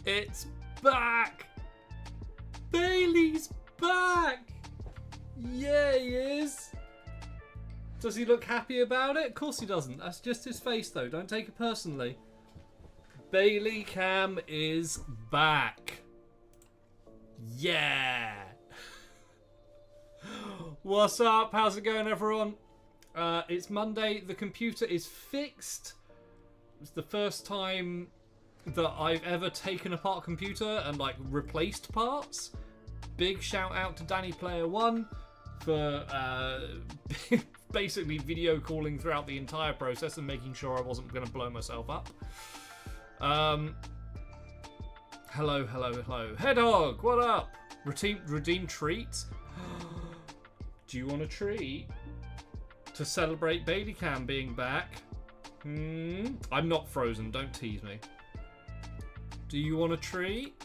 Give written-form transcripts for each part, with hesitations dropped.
It's back! Bailey's back! Yeah, he is. Does he look happy about it? Of course he doesn't. That's just his face, though. Don't take it personally. Bailey Cam is back. Yeah. What's up? How's it going, everyone? It's Monday. The computer is fixed. It's the first time that I've ever taken apart a computer and like replaced parts. Big shout out to Danny Player One for basically video calling throughout the entire process and making sure I wasn't going to blow myself up. Hello. Hey dog, what up? Redeem treats. Do you want a treat to celebrate Bailey Cam being back? I'm not frozen. Don't tease me. Do you want a treat?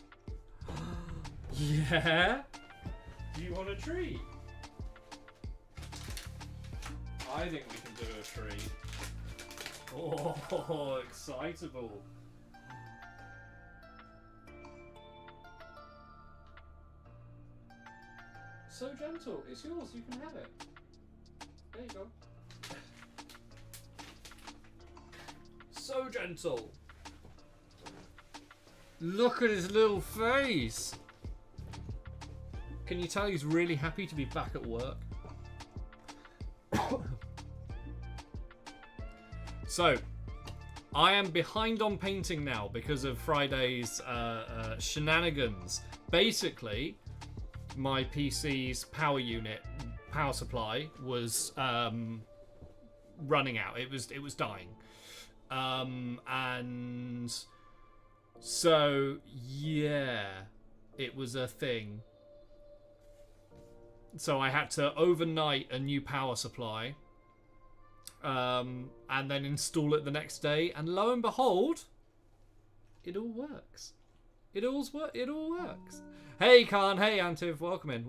Yeah. Do you want a treat? I think we can do a treat. Oh, excitable. So gentle. It's yours. You can have it. There you go. So gentle. Look at his little face. Can you tell he's really happy to be back at work? So, I am behind on painting now because of Friday's shenanigans. Basically, my PC's power supply was running out. It was dying, and so yeah, it was a thing. So I had to overnight a new power supply, and then install it the next day, and lo and behold, it all works. It all works. Hey Khan, hey Antiv, welcome in.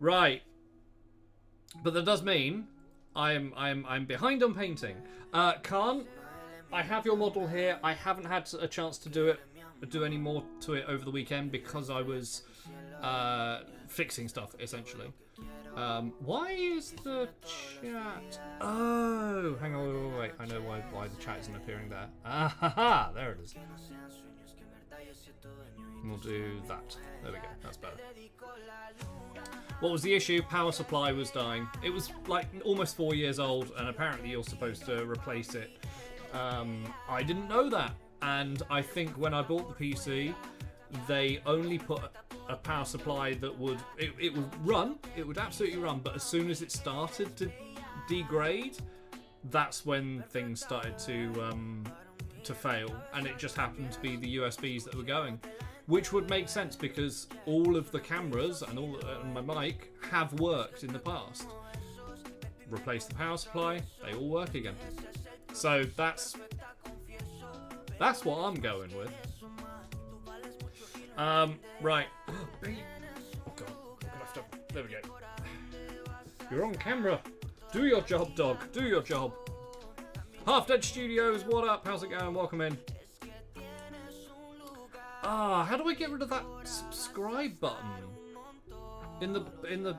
Right, but that does mean I'm behind on painting. Khan, I have your model here. I haven't had a chance to do any more to it over the weekend because I was fixing stuff essentially. Why is the chat? Oh, hang on, wait. I know why the chat isn't appearing there. Ah, there it is. We'll do that. There we go. That's better. What was the issue? Power supply was dying. It was like almost 4 years old, and apparently you're supposed to replace it. I didn't know that, and I think when I bought the PC, they only put a power supply that would run. It would absolutely run, but as soon as it started to degrade, that's when things started to fail, and it just happened to be the USBs that were going, which would make sense because all of the cameras and my mic have worked in the past. Replace the power supply, they all work again. So that's what I'm going with. Right. Oh God, there we go. You're on camera. Do your job, dog. Do your job. Half Dead Studios, what up? How's it going? Welcome in. How do I get rid of that subscribe button in the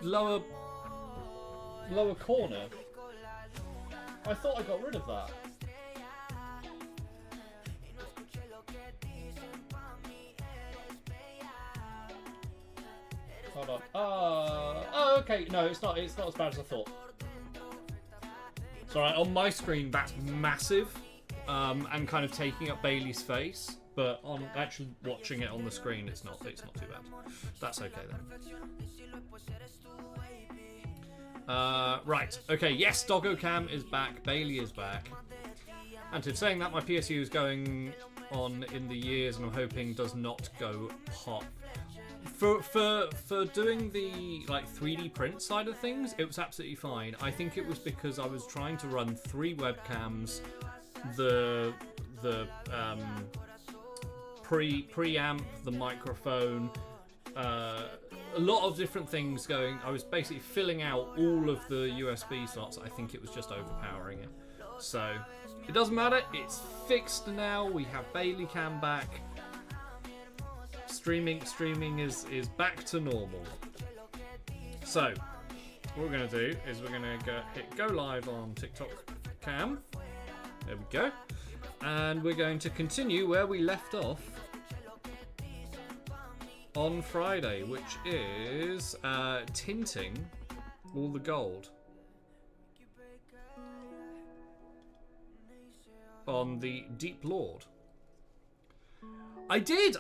lower corner? I thought I got rid of that. Hold on. Oh, okay. No, it's not as bad as I thought. It's alright. On my screen, that's massive, and kind of taking up Bailey's face. But on actually watching it on the screen, it's not too bad. That's okay then. Right. Okay. Yes, Doggo Cam is back. Bailey is back. And in saying that, my PSU is going on in the years, and I'm hoping does not go pop. For doing the like 3D print side of things, it was absolutely fine. I think it was because I was trying to run 3 webcams, the preamp, the microphone, a lot of different things going. I was basically filling out all of the USB slots. I think it was just overpowering it. So it doesn't matter. It's fixed now. We have Bailey Cam back. Streaming is back to normal. So what we're going to do is we're going to hit go live on TikTok Cam. There we go. And we're going to continue where we left off on Friday, which is tinting all the gold on the Deep Lord. I did.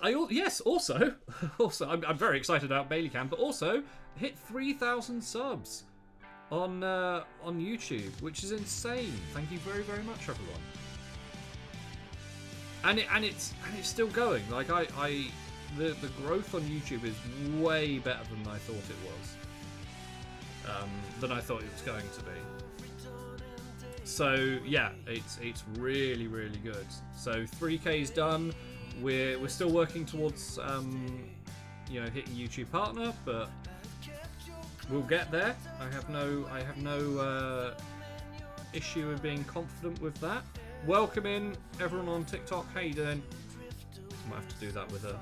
Also, I'm very excited about Bailey Cam, but also hit 3,000 subs on YouTube, which is insane. Thank you very, very much, everyone. And it's still going. Like the growth on YouTube is way better than I thought it was. Than I thought it was going to be. So yeah, it's really, really good. So 3K's done. We're still working towards hitting YouTube partner, but we'll get there. I have no issue with being confident with that. Welcome in everyone on TikTok. How you doing? Might have to do that with a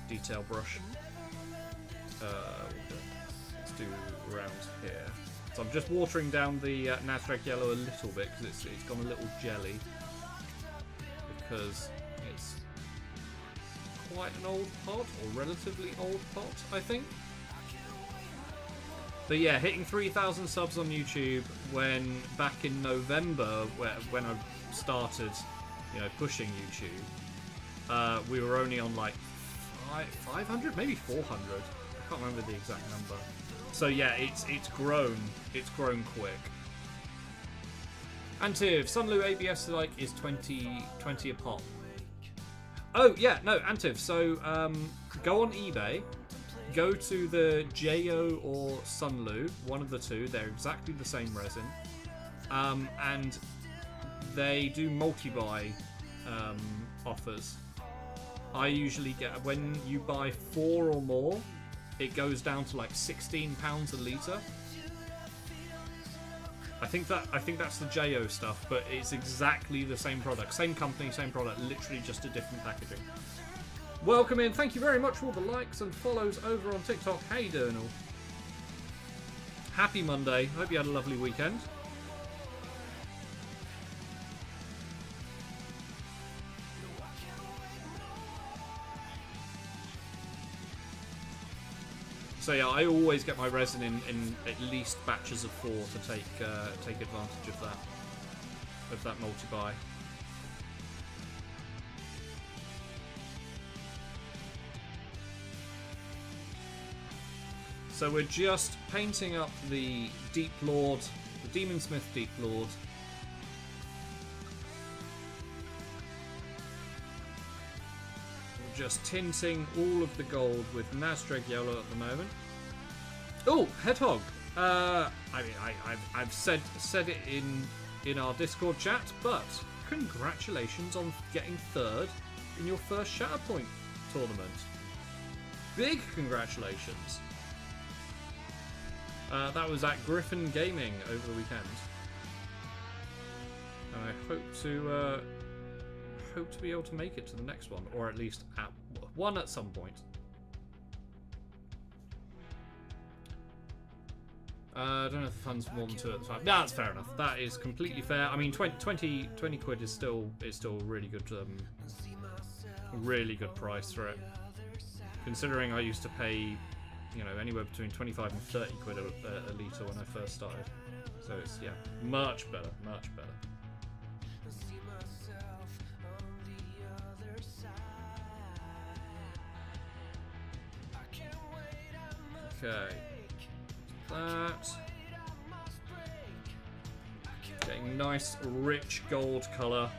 detail brush. Let's do around here. So I'm just watering down the Nasdaq yellow a little bit because it's gone a little jelly, because it's quite an old pot, or relatively old pot, I think. But yeah, hitting 3,000 subs on YouTube when back in November, when I started, pushing YouTube, we were only on like 500, maybe 400. I can't remember the exact number. So yeah, it's grown quick. And Sunlu ABS is 20 a pop. Oh yeah, no, Antiv. So go on eBay, go to the Jo or Sunlu, one of the two. They're exactly the same resin, and they do multi-buy offers. I usually get, when you buy 4 or more, it goes down to like £16 a litre. I think that's the Jo stuff, but it's exactly the same product, same company, same product, literally just a different packaging. Welcome in. Thank you very much for all the likes and follows over on TikTok. How you doing all? Happy Monday. Hope you had a lovely weekend. So yeah, I always get my resin in at least batches of 4 to take advantage of that multi-buy. So we're just painting up the Deep Lord, the Demonsmith Deep Lord. We're just tinting all of the gold with Nasdaq yellow at the moment. Oh, Hedgehog. I've said it in our Discord chat, but congratulations on getting 3rd in your first Shatterpoint tournament. Big congratulations. That was at Griffin Gaming over the weekend, and I hope to be able to make it to the next one, or at least at one at some point. I don't know if the fun's more than 2 at the time. No, that's fair enough. That is completely fair. I mean, 20 quid is still really good. Really good price for it, considering I used to pay, anywhere between 25 and 30 quid a litre when I first started. So it's, yeah, much better, much better. Okay. That. Getting nice, rich gold colour.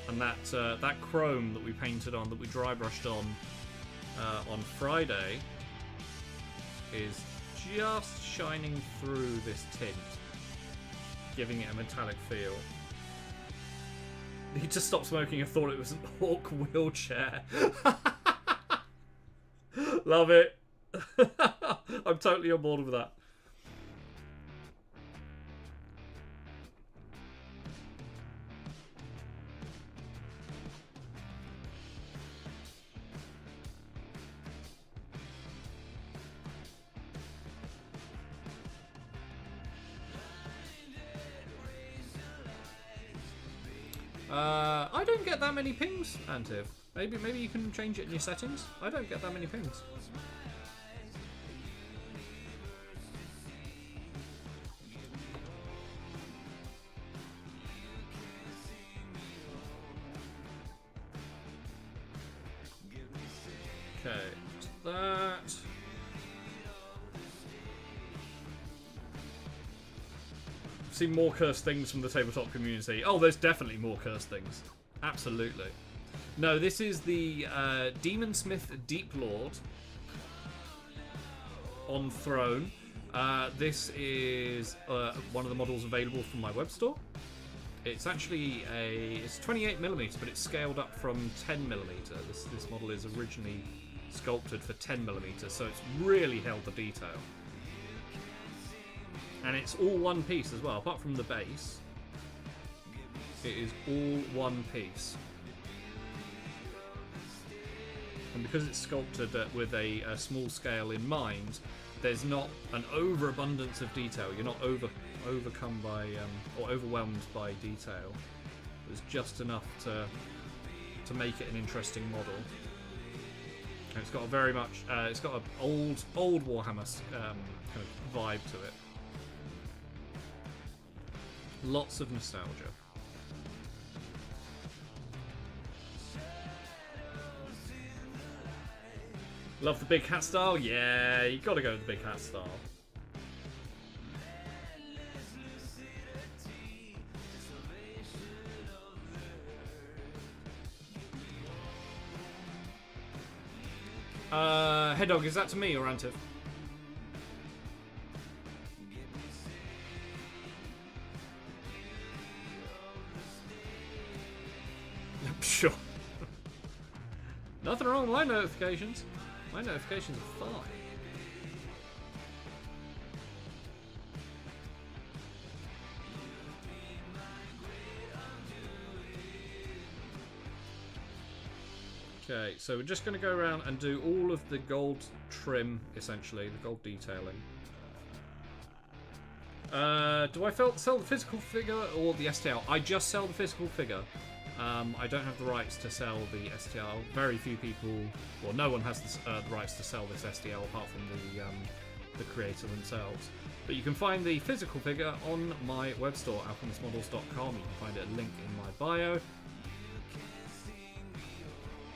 And that chrome that we painted on, that we dry brushed on Friday, is just shining through this tint, giving it a metallic feel. He just stopped smoking and thought it was an Hawk wheelchair. Love it. I'm totally on board with that. I don't get that many pings, Antiv. Maybe you can change it in your settings. I don't get that many pings. Okay, that. See more cursed things from the tabletop community. Oh, there's definitely more cursed things. Absolutely. No, this is the Demonsmith Deep Lord on Throne. This is one of the models available from my web store. It's actually it's 28mm, but it's scaled up from 10mm. This model is originally sculpted for 10mm, so it's really held the detail. And it's all one piece as well, apart from the base. It is all one piece. And because it's sculpted with a small scale in mind, there's not an overabundance of detail. You're not overcome by or overwhelmed by detail. There's just enough to make it an interesting model. And it's got a very much it's got an old Warhammer kind of vibe to it. Lots of nostalgia. Love the big hat style? Yeah, you gotta go with the big hat style. Head Dog, is that to me or Antiv? Sure. Nothing wrong with my notifications. My notifications are fine. Okay, so we're just going to go around and do all of the gold trim, essentially, the gold detailing. Do I sell the physical figure or the STL? I just sell the physical figure. I don't have the rights to sell the STL. Very few people, well, no one has the rights to sell this STL apart from the creator themselves. But you can find the physical figure on my web store, alchemistmodels.com. You can find a link in my bio.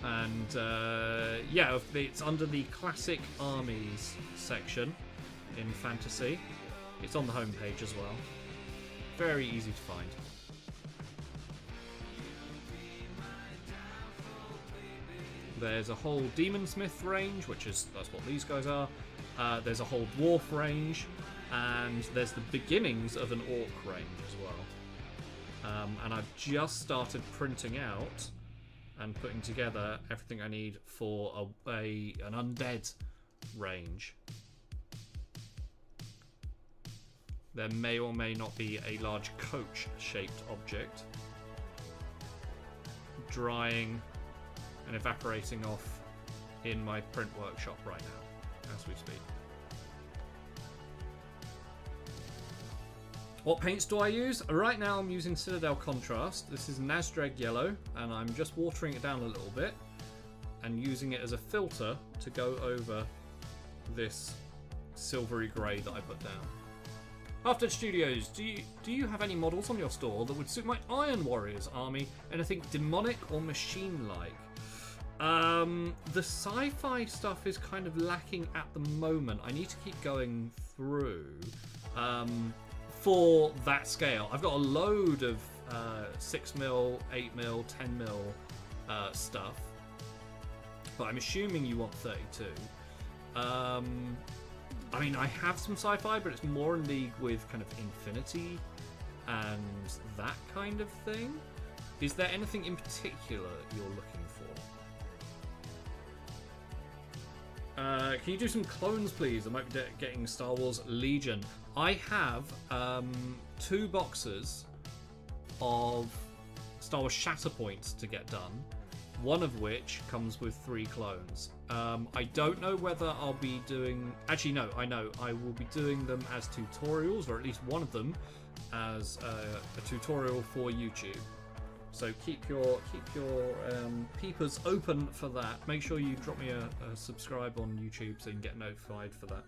And yeah, it's under the Classic Armies section in Fantasy. It's on the homepage as well. Very easy to find. There's a whole Demonsmith range, that's what these guys are. There's a whole Dwarf range, and there's the beginnings of an Orc range as well. And I've just started printing out and putting together everything I need for an Undead range. There may or may not be a large coach-shaped object drying and evaporating off in my print workshop right now, as we speak. What paints do I use? Right now I'm using Citadel Contrast. This is Nazdreg Yellow, and I'm just watering it down a little bit and using it as a filter to go over this silvery grey that I put down. After Studios, do you have any models on your store that would suit my Iron Warriors army? Anything demonic or machine-like? The sci-fi stuff is kind of lacking at the moment. I need to keep going through for that scale. I've got a load of 6mm, 8mm, 10mm stuff, but I'm assuming you want 32. I mean, I have some sci-fi, but it's more in league with kind of Infinity and that kind of thing. Is there anything in particular you're looking Can you do some clones, please? I might be getting Star Wars Legion. I have 2 boxes of Star Wars Shatterpoint to get done, one of which comes with 3 clones. I don't know whether I'll be doing... Actually, no, I know. I will be doing them as tutorials, or at least one of them as a tutorial for YouTube. So keep your peepers open for that. Make sure you drop me a subscribe on YouTube so you can get notified for that.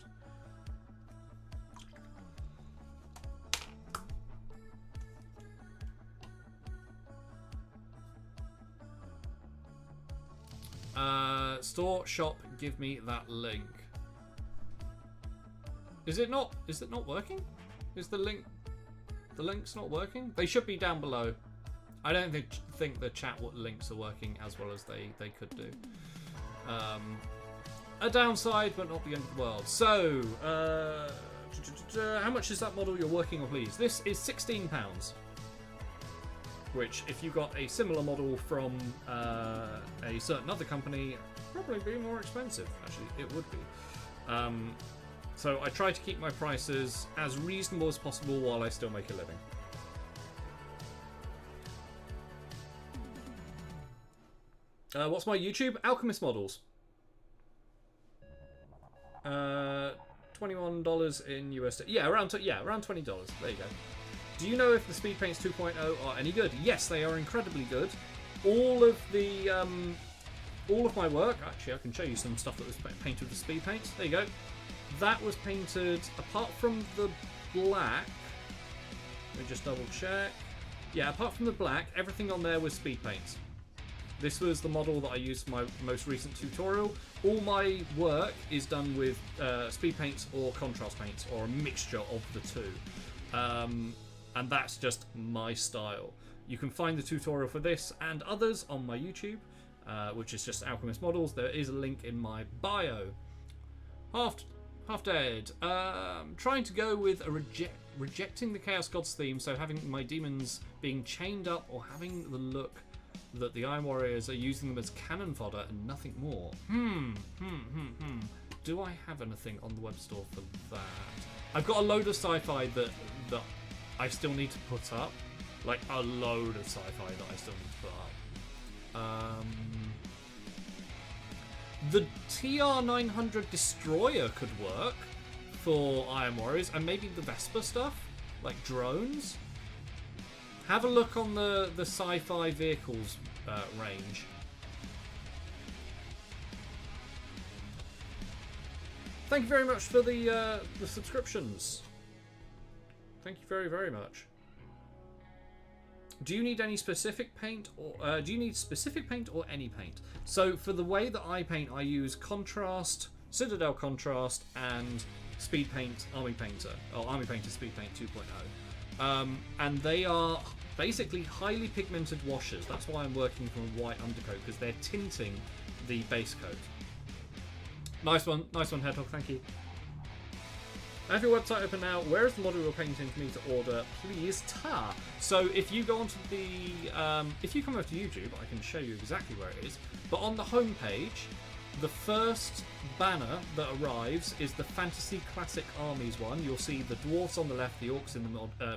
Store, shop, give me that link. Is it not working? Is the link's not working? They should be down below. I don't think the chat links are working as well as they could do. A downside, but not the end of the world. So, how much is that model you're working on, please? This is £16. Which, if you got a similar model from a certain other company, probably be more expensive. Actually, it would be. So I try to keep my prices as reasonable as possible while I still make a living. What's my YouTube? Alchemist Models. $21 in USD. Yeah, around $20. There you go. Do you know if the Speed Paints 2.0 are any good? Yes, they are incredibly good. All of my work. Actually, I can show you some stuff that was painted with Speed Paints. There you go. That was painted apart from the black. Let me just double check. Yeah, apart from the black, everything on there was Speed Paints. This was the model that I used for my most recent tutorial. All my work is done with Speed Paints or Contrast Paints, or a mixture of the two. And that's just my style. You can find the tutorial for this and others on my YouTube, which is just Alchemist Models. There is a link in my bio. Half Dead. Trying to go with a rejecting the Chaos Gods theme, so having my demons being chained up or having the look that the Iron Warriors are using them as cannon fodder and nothing more. Do I have anything on the web store for that? I've got a load of sci-fi that I still need to put up. Like, a load of sci-fi that I still need to put up. The TR-900 Destroyer could work for Iron Warriors, and maybe the Vesper stuff, like drones. Have a look on the sci-fi vehicles range. Thank you very much for the subscriptions. Thank you very, very much. Do you need any specific paint, or do you need specific paint or any paint? So for the way that I paint, I use Contrast, Citadel Contrast, and Speed Paint Army Painter, or Army Painter Speed Paint 2.0. And they are basically highly pigmented washes. That's why I'm working from a white undercoat, because they're tinting the base coat. Nice one, Hedgehog, thank you. I have your website open now. Where is the model you're painting for me to order? Please, tar. So if you go onto the, if you come over to YouTube, I can show you exactly where it is. But on the home page, the first banner that arrives is the Fantasy Classic Armies one. You'll see the dwarves on the left, the orcs in the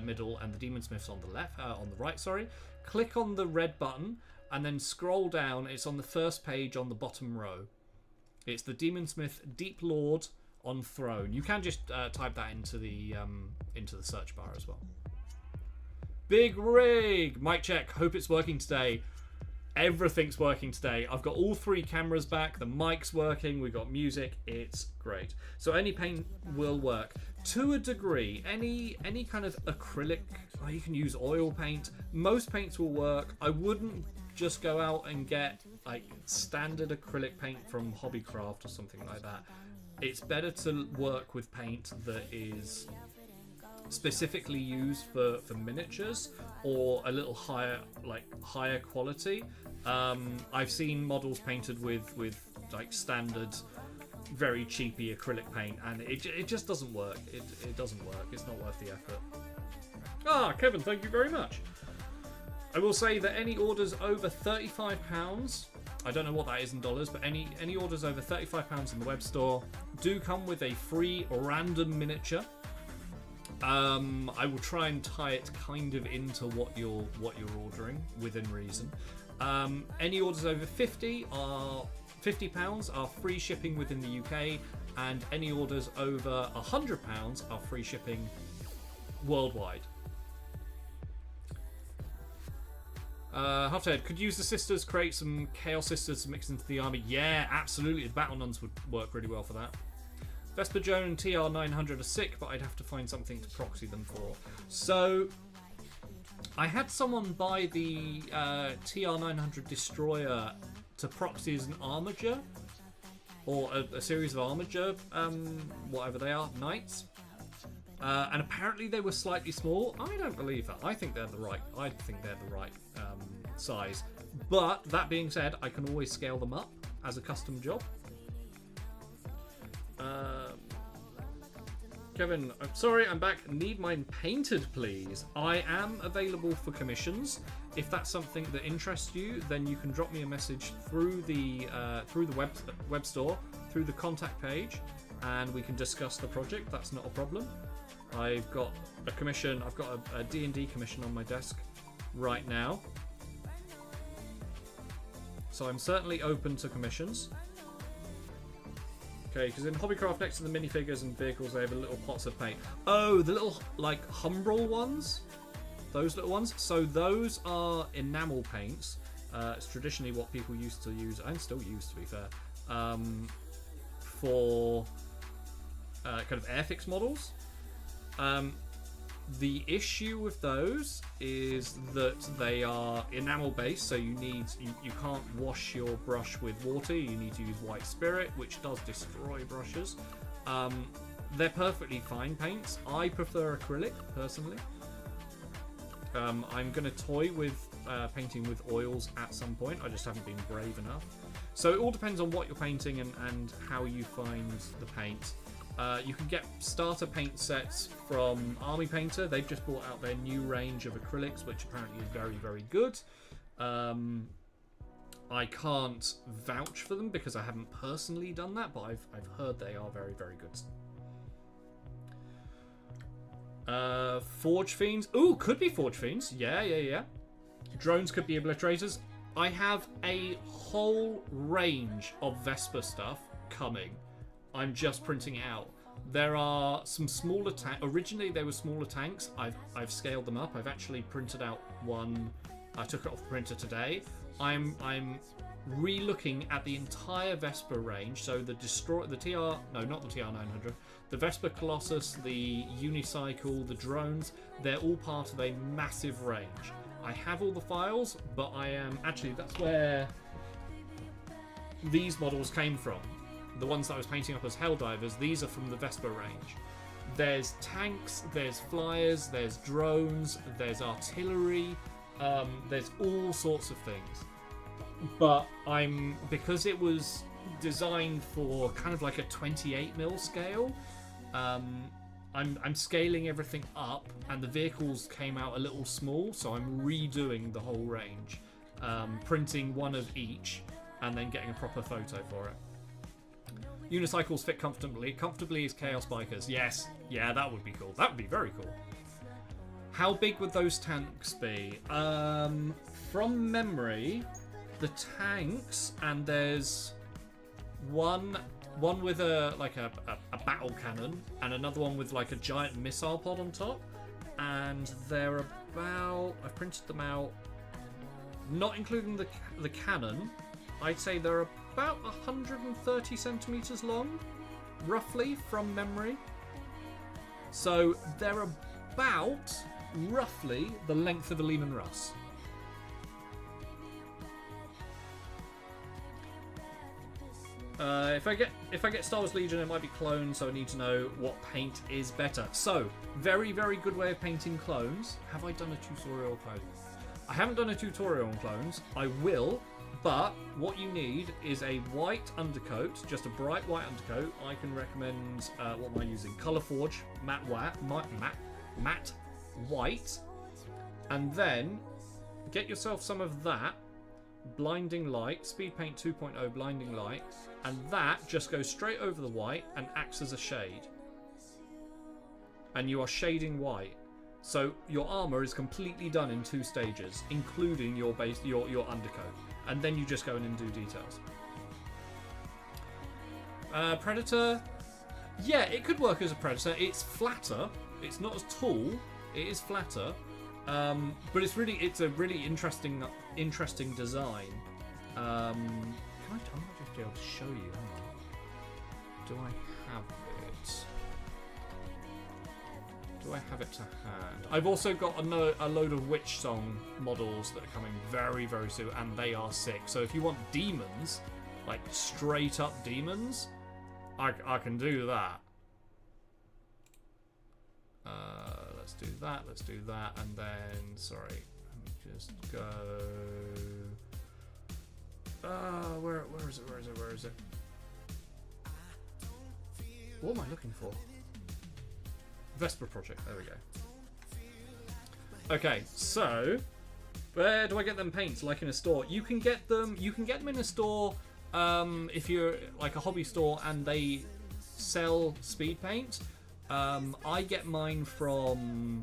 middle, and the demon smiths on the left, on the right. Sorry. Click on the red button and then scroll down. It's on the first page on the bottom row. It's the Demon Smith Deep Lord on Throne. You can just type that into the search bar as well. Big rig, mic check. Hope it's working today. Everything's working today. I've got all 3 cameras back. The mic's working. We've got music. It's great. So any paint will work to a degree. Any kind of acrylic. Oh, you can use oil paint. Most paints will work. I wouldn't just go out and get like standard acrylic paint from Hobbycraft or something like that. It's better to work with paint that is specifically used for miniatures or a little higher quality. I've seen models painted with like standard, very cheapy acrylic paint, and it just doesn't work. It doesn't work. It's not worth the effort. Ah, Kevin, thank you very much. I will say that any orders over £35, I don't know what that is in dollars, but any orders over £35 in the web store do come with a free random miniature. I will try and tie it kind of into what you're ordering within reason. Any orders over £50 are free shipping within the UK, and any orders over £100 are free shipping worldwide. Huffhead, could use the sisters, create some Chaos Sisters to mix into the army. Yeah, absolutely. The Battle Nuns would work really well for that. Vesper Joan and TR900 are sick, but I'd have to find something to proxy them for. So, I had someone buy the TR900 Destroyer to proxy as an Armiger, or a series of Armiger, whatever they are, Knights. And apparently they were slightly small. I don't believe that. I think they're the right size. But that being said, I can always scale them up as a custom job. Kevin, I'm sorry, I'm back. Need mine painted, please. I am available for commissions. If that's something that interests you, then you can drop me a message through the web store, through the contact page, and we can discuss the project. That's not a problem. I've got a commission. I've got a D&D commission on my desk right now, so I'm certainly open to commissions. Okay, because in Hobbycraft, next to the minifigures and vehicles, they have little pots of paint. Oh, the little, like, Humbrol ones? Those little ones? So those are enamel paints. It's traditionally what people used to use, and still use, to be fair, for kind of Airfix models. The issue with those is that they are enamel based, so you can't wash your brush with water. You need to use white spirit, which does destroy brushes. They're perfectly fine paints. I prefer acrylic personally. I'm going to toy with painting with oils at some point. I just haven't been brave enough. So it all depends on what you're painting and how you find the paint. You can get starter paint sets from Army Painter. They've just brought out their new range of acrylics, which apparently is very, very good. I can't vouch for them because I haven't personally done that, but I've heard they are very, very good. Forge Fiends. Ooh, could be Forge Fiends. Yeah. Drones could be Obliterators. I have a whole range of Vesper stuff coming. I'm just printing it out. There are some smaller tanks. Originally, they were smaller tanks. I've scaled them up. I've actually printed out one. I took it off the printer today. I'm re-looking at the entire Vesper range. So the Vesper Colossus, the Unicycle, the drones. They're all part of a massive range. I have all the files, but I am actually, that's where these models came from. The ones that I was painting up as Helldivers, these are from the Vesper range. There's tanks, there's flyers, there's drones, there's artillery, there's all sorts of things. But because it was designed for kind of like a 28mm scale, I'm scaling everything up, and the vehicles came out a little small, so I'm redoing the whole range, printing one of each, and then getting a proper photo for it. Unicycles fit comfortably as Chaos Bikers. Yes, yeah, that would be cool. That would be very cool. How big would those tanks be? From memory, the tanks, and there's one with a battle cannon, and another one with like a giant missile pod on top, and they're about, I've printed them out, not including the cannon, I'd say they're about 130 centimeters long, roughly, from memory. So they're about roughly the length of a Leman Russ. If I get Star Wars Legion, it might be clones, so I need to know what paint is better. So, very, very good way of painting clones. Have I done a tutorial on clones? I haven't done a tutorial on clones. I will, but what you need is a white undercoat, just a bright white undercoat. I can recommend, what am I using? Colourforge, matte white. And then, get yourself some of that, blinding light, speed paint 2.0 blinding light, and that just goes straight over the white and acts as a shade. And you are shading white. So your armor is completely done in 2 stages, including your base, your undercoat, and then you just go in and do details. Predator, yeah, it could work as a Predator. It's flatter. It's not as tall. It is flatter, but it's a really interesting design. I'm not just be able to show you. Hang on. Do I have it? Do I have it to hand? I've also got a load of Witch Song models that are coming very, very soon, and they are sick. So if you want demons, like straight up demons, I can do that. Let's do that, and then, sorry, let me just go... where is it? What am I looking for? Vesper Project, there we go. Okay, so where do I get them paints? Like in a store, you can get them in a store if you're like a hobby store and they sell speed paint. I get mine from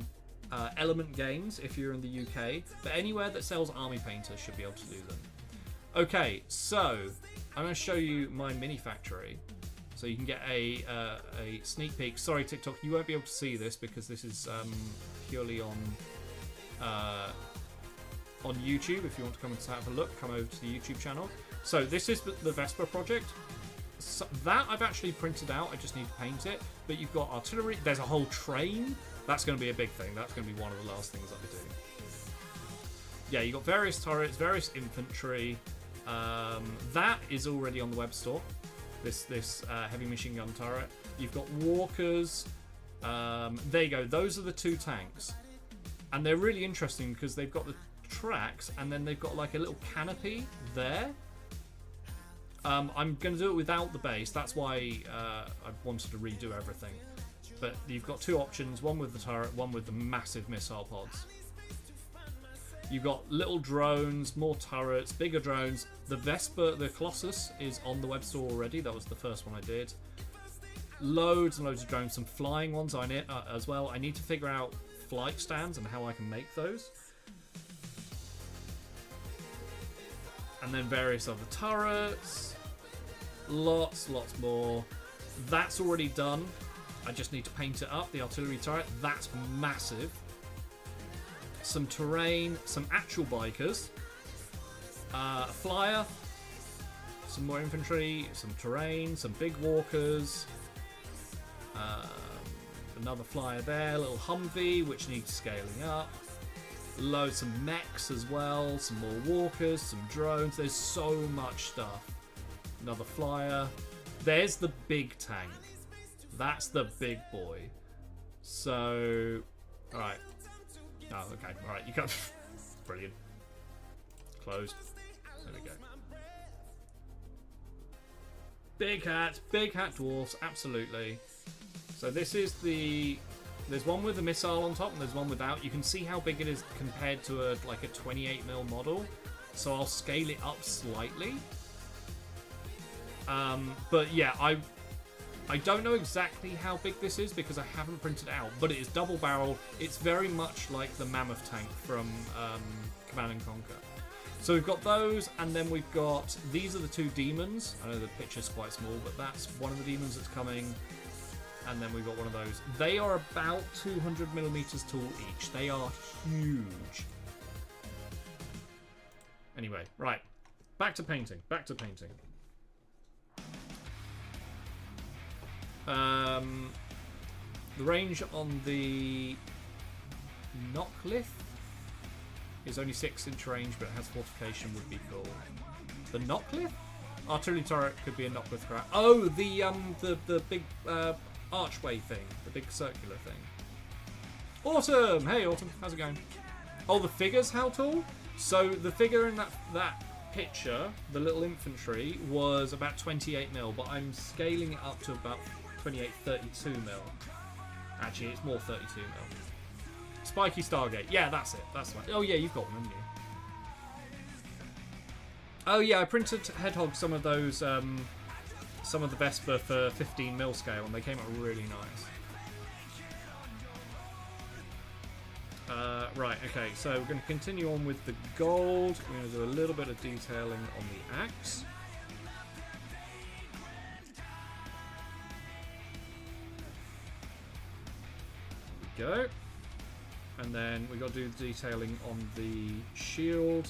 Element Games if you're in the UK, but anywhere that sells army painters should be able to do them. Okay, so I'm going to show you my mini factory. So you can get a sneak peek. Sorry, TikTok, you won't be able to see this because this is purely on YouTube. If you want to come and have a look, come over to the YouTube channel. So this is the Vesper Project. So that I've actually printed out. I just need to paint it. But you've got artillery. There's a whole train. That's going to be a big thing. That's going to be one of the last things I do. Yeah, you've got various turrets, various infantry. That is already on the web store. This heavy machine gun turret. You've got walkers. There you go. Those are the 2 tanks, and they're really interesting because they've got the tracks, and then they've got like a little canopy there. I'm going to do it without the base. That's why I wanted to redo everything. But you've got 2 options: one with the turret, one with the massive missile pods. You've got little drones, more turrets, bigger drones. The Vesper, the Colossus, is on the web store already. That was the first one I did. Loads and loads of drones, some flying ones on it as well. I need to figure out flight stands and how I can make those. And then various other turrets. Lots more. That's already done. I just need to paint it up, the artillery turret. That's massive. Some terrain, some actual bikers, a flyer, some more infantry, some terrain, some big walkers, another flyer there, a little Humvee which needs scaling up, some mechs as well, some more walkers, some drones. There's so much stuff. Another flyer. There's the big tank. That's the big boy. So, alright. Oh, okay. Alright, you can't... Brilliant. Closed. There we go. Big hat dwarfs, absolutely. So this is the... There's one with a missile on top and there's one without. You can see how big it is compared to a 28mm model. So I'll scale it up slightly. But yeah, I don't know exactly how big this is because I haven't printed it out, but it is double barreled. It's very much like the Mammoth tank from Command and Conquer. So we've got those, and then we've got, these are the 2 demons. I know the picture's quite small, but that's one of the demons that's coming. And then we've got one of those. They are about 200mm tall each. They are huge. Anyway, right. Back to painting. The range on the Knocklith is only 6-inch range, but it has fortification. Would be cool. The Knocklith? Artillery turret could be a Knocklith crap. Oh, the big archway thing, the big circular thing. Autumn! Hey, Autumn, how's it going? Oh, the figures, how tall? So the figure in that picture, the little infantry, was about 28mm, but I'm scaling it up to about 32mm. Actually, it's more 32mm. Spiky Stargate. Yeah, that's it. That's right. Oh, yeah, you've got one, haven't Oh yeah, I printed Hedgehog some of those, some of the Vespa for 15mm scale, and they came out really nice. Right, okay, so we're going to continue on with the gold. We're going to do a little bit of detailing on the axe. There we go. And then we got to do the detailing on the shield.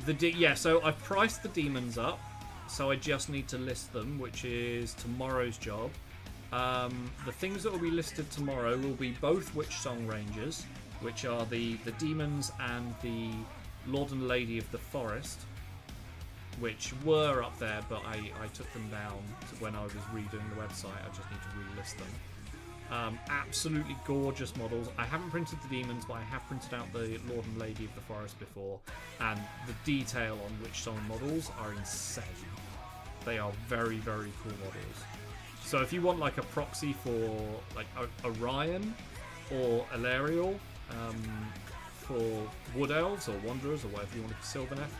Yeah, so I've priced the demons up, so I just need to list them, which is tomorrow's job. The things that will be listed tomorrow will be both Witchsong Rangers, which are the demons and the Lord and Lady of the Forest, which were up there, but I took them down when I was redoing the website. I just need to relist them. Absolutely gorgeous models. I haven't printed the demons, but I have printed out the Lord and Lady of the Forest before, and the detail on Witchsong models are insane. They are very, very cool models. So if you want like a proxy for like Orion or Elariel, for Wood Elves or Wanderers or whatever you want to Sylvaneth,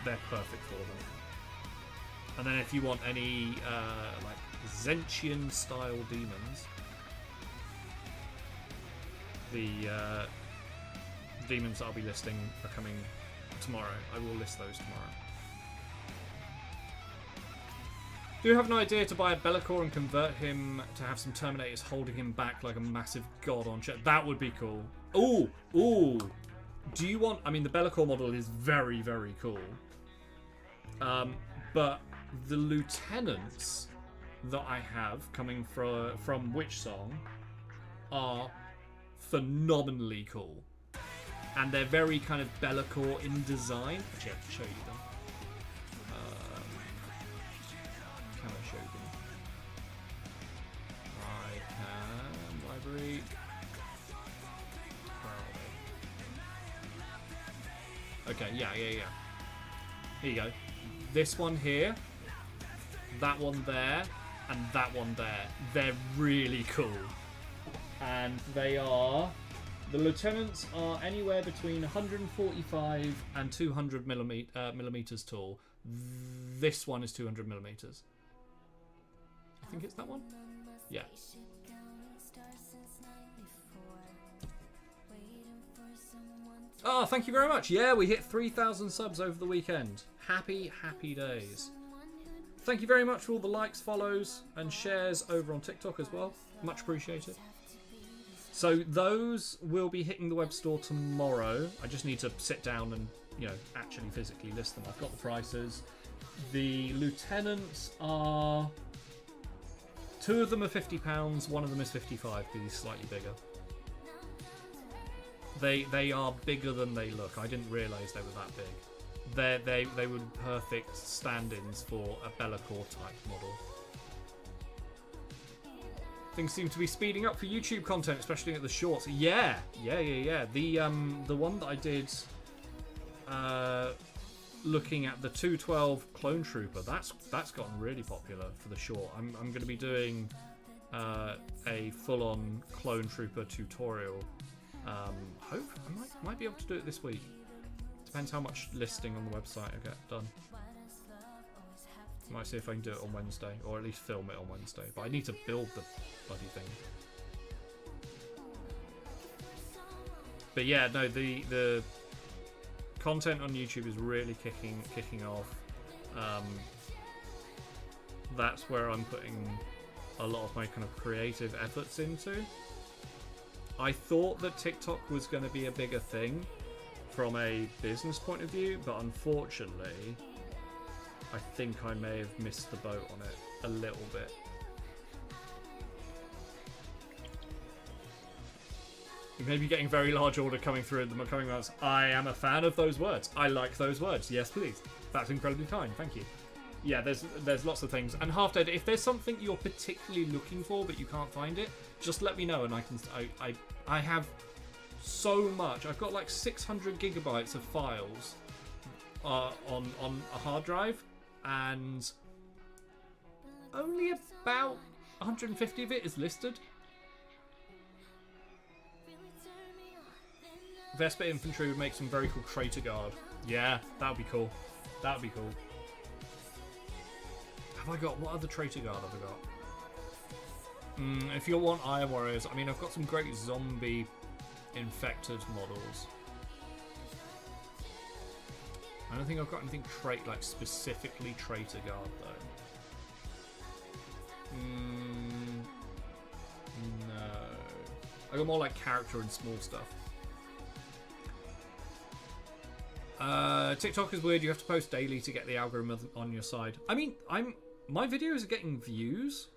they're perfect for them. And then if you want any like Zentian style demons, the demons that I'll be listing are coming tomorrow. I will list those tomorrow. Do you have an idea to buy a Be'lakor and convert him to have some Terminators holding him back like a massive god on chat? That would be cool. Ooh. Do you want... I mean, the Be'lakor model is very, very cool. But the lieutenants that I have coming from Witchsong are phenomenally cool. And they're very kind of Be'lakor in design. Actually, I have to show you them. Can I show them? I can. Library. Where are they? Okay, yeah. Here you go. This one here, that one there, and that one there. They're really cool. And they are... The lieutenants are anywhere between 145 and 200 millimeters tall. This one is 200 millimeters. I think it's that one? Yeah. Oh, thank you very much. Yeah, we hit 3,000 subs over the weekend. Happy, happy days. Thank you very much for all the likes, follows, and shares over on TikTok as well. Much appreciated. So those will be hitting the web store tomorrow. I just need to sit down and, actually physically list them. I've got the prices. The lieutenants are... 2 of them are £50, 1 of them is 55 because he's slightly bigger. They are bigger than they look. I didn't realise they were that big. They were perfect stand-ins for a Be'lakor type model. Things seem to be speeding up for YouTube content, especially at the shorts. Yeah. The one that I did looking at the 212 Clone Trooper, that's gotten really popular for the short. I'm going to be doing a full-on Clone Trooper tutorial. Hope I might be able to do it this week. Depends how much listing on the website I get done. Might see if I can do it on Wednesday, or at least film it on Wednesday. But I need to build the bloody thing. But yeah, no, the content on YouTube is really kicking off. That's where I'm putting a lot of my kind of creative efforts into. I thought that TikTok was going to be a bigger thing from a business point of view, but unfortunately, I think I may have missed the boat on it a little bit. You may be getting very large order coming through in the coming months. I am a fan of those words. I like those words. Yes, please. That's incredibly kind. Thank you. Yeah, there's lots of things. And Half Dead, if there's something you're particularly looking for but you can't find it, just let me know and I have so much. I've got like 600 gigabytes of files on a hard drive, and only about 150 of it is listed. Vespa Infantry would make some very cool Traitor Guard. Yeah, that would be cool. That would be cool. Have I got... What other Traitor Guard have I got? If you want Iron Warriors, I mean, I've got some great zombie infected models. I don't think I've got anything like specifically Traitor Guard though. No. I got more like character and small stuff. TikTok is weird. You have to post daily to get the algorithm on your side. I mean, my videos are getting views.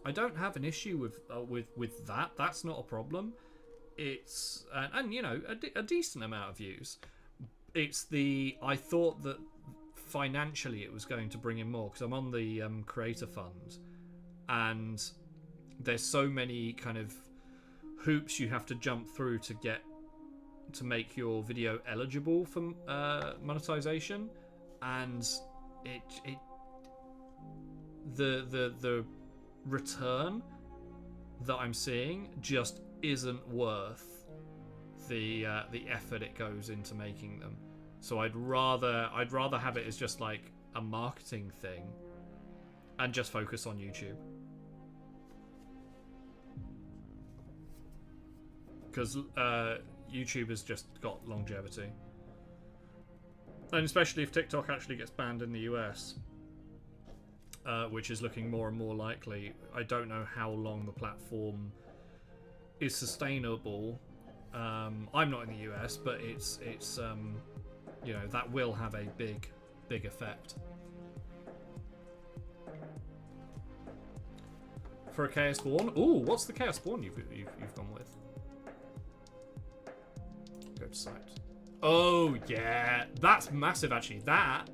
I don't have an issue with that. That's not a problem. It's and you know a decent amount of views. It's I thought that financially it was going to bring in more because I'm on the creator fund, and there's so many kind of hoops you have to jump through to make your video eligible for monetization, and the return that I'm seeing just isn't worth the effort it goes into making them. So I'd rather have it as just like a marketing thing and just focus on YouTube. Because YouTube has just got longevity. And especially if TikTok actually gets banned in the US, which is looking more and more likely. I don't know how long the platform is sustainable. I'm not in the US, but it's you know, that will have a big effect. For a Chaos Spawn, ooh, what's the Chaos Spawn you've gone with? Go to site. Oh yeah, that's massive actually. That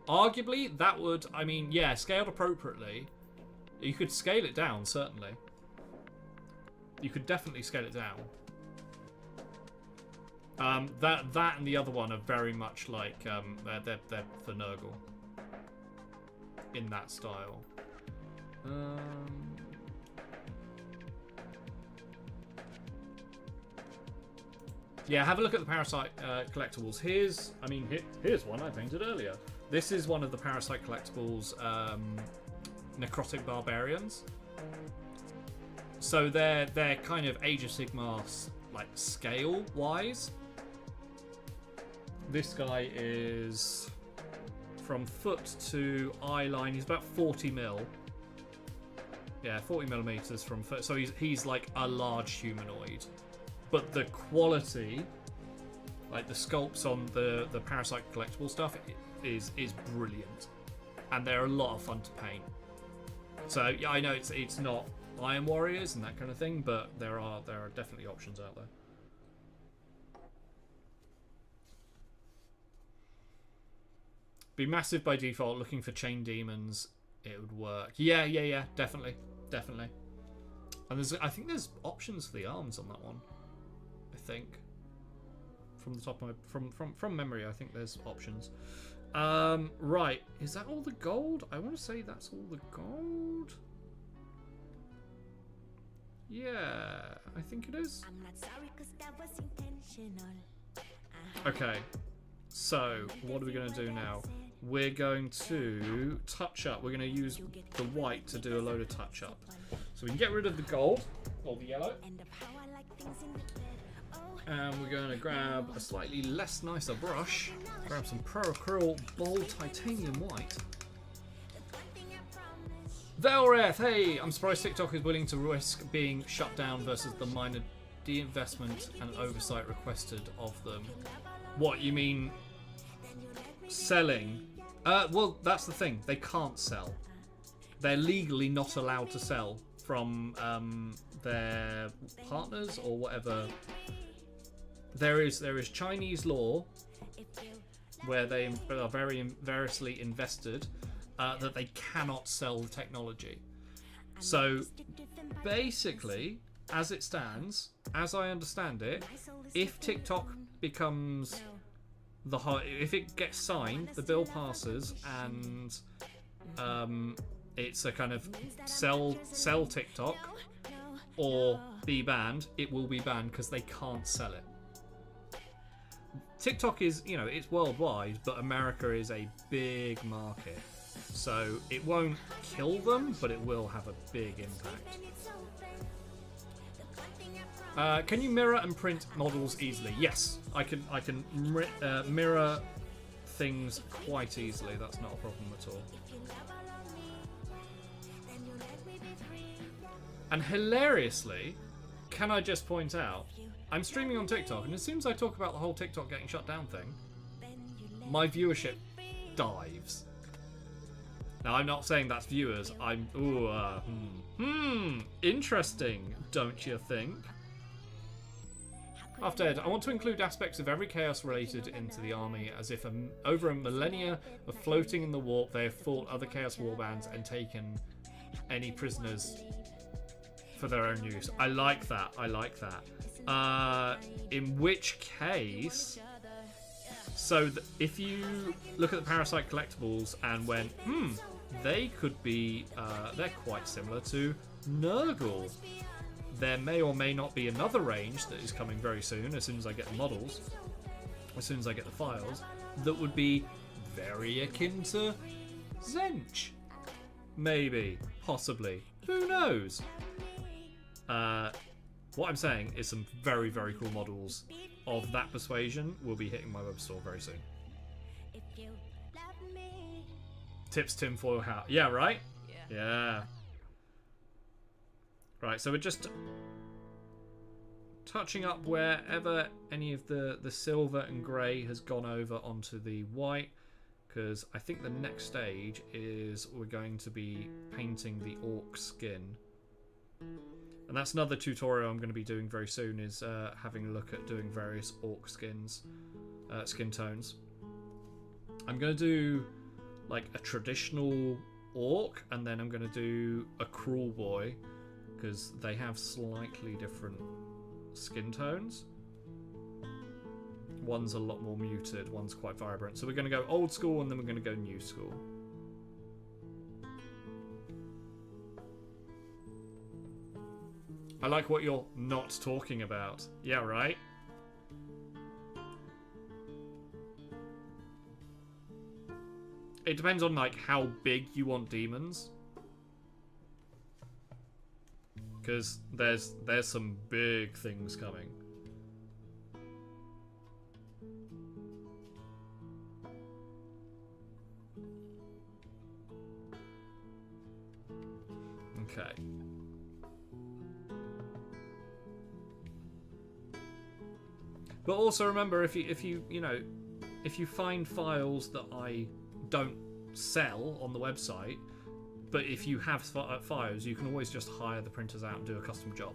arguably that would, I mean, yeah, scaled appropriately, you could scale it down certainly. You could definitely scale it down. That and the other one are very much like they're for Nurgle in that style. Yeah, have a look at the Parasite collectibles. Here's one I painted earlier. This is one of the Parasite collectibles, Necrotic Barbarians. So they're kind of Age of Sigmar like scale wise. This guy is from foot to eye line. He's about 40 mil. Yeah, 40 millimeters from foot. So he's like a large humanoid. But the quality, like the sculpts on the Parasite collectible stuff, is brilliant, and they're a lot of fun to paint. So yeah, I know it's not Iron Warriors and that kind of thing, but there are definitely options out there. Be massive by default. Looking for chain demons, it would work. Yeah, definitely. And I think there's options for the arms on that one. I think from the top of my from memory, I think there's options. Right, is that all the gold? I want to say that's all the gold. Yeah, I think it is. Okay, so what are we going to do now? We're going to touch up. We're going to use the white to do a load of touch up. So we can get rid of the gold or the yellow. And we're going to grab a slightly less nicer brush. Grab some Pro-Acryl Bold Titanium White. Velreth, hey! I'm surprised TikTok is willing to risk being shut down versus the minor de-investment and oversight requested of them. What, you mean selling? Well, that's the thing. They can't sell. They're legally not allowed to sell from their partners or whatever. There is Chinese law where they are very variously invested that they cannot sell the technology. So basically, as it stands, as I understand it, if TikTok becomes if it gets signed, the bill passes, and it's a kind of sell TikTok, or be banned, it will be banned because they can't sell it. TikTok is, you know, it's worldwide, but America is a big market. So it won't kill them, but it will have a big impact. Can you mirror and print models easily? Yes, I can mirror things quite easily. That's not a problem at all. And hilariously, can I just point out, I'm streaming on TikTok, and as soon as I talk about the whole TikTok getting shut down thing, my viewership dives. Now, I'm not saying that's viewers. I'm... interesting, don't you think? After Ed, I want to include aspects of every chaos related into the army, as if over a millennia of floating in the warp, they have fought other chaos warbands and taken any prisoners for their own use. I like that. I like that. In which case, so if you look at the Parasite collectibles and went, they could be, they're quite similar to Nurgle. There may or may not be another range that is coming very soon, as soon as I get the models, as soon as I get the files, that would be very akin to Zench. Maybe, possibly, who knows? What I'm saying is some very, very cool models of that persuasion will be hitting my web store very soon. Tips tinfoil hat. Yeah, right? Yeah. Right, so we're just touching up wherever any of the silver and grey has gone over onto the white, because I think the next stage is we're going to be painting the orc skin. And that's another tutorial I'm going to be doing very soon, is having a look at doing various orc skins, skin tones. I'm going to do like a traditional orc, and then I'm going to do a cruel boy, because they have slightly different skin tones. One's a lot more muted, one's quite vibrant. So we're going to go old school, and then we're going to go new school. I like what you're not talking about. Yeah, right? It depends on like how big you want demons. Because there's some big things coming. Okay. But also remember, if you find files that I don't sell on the website, but if you have files, you can always just hire the printers out and do a custom job.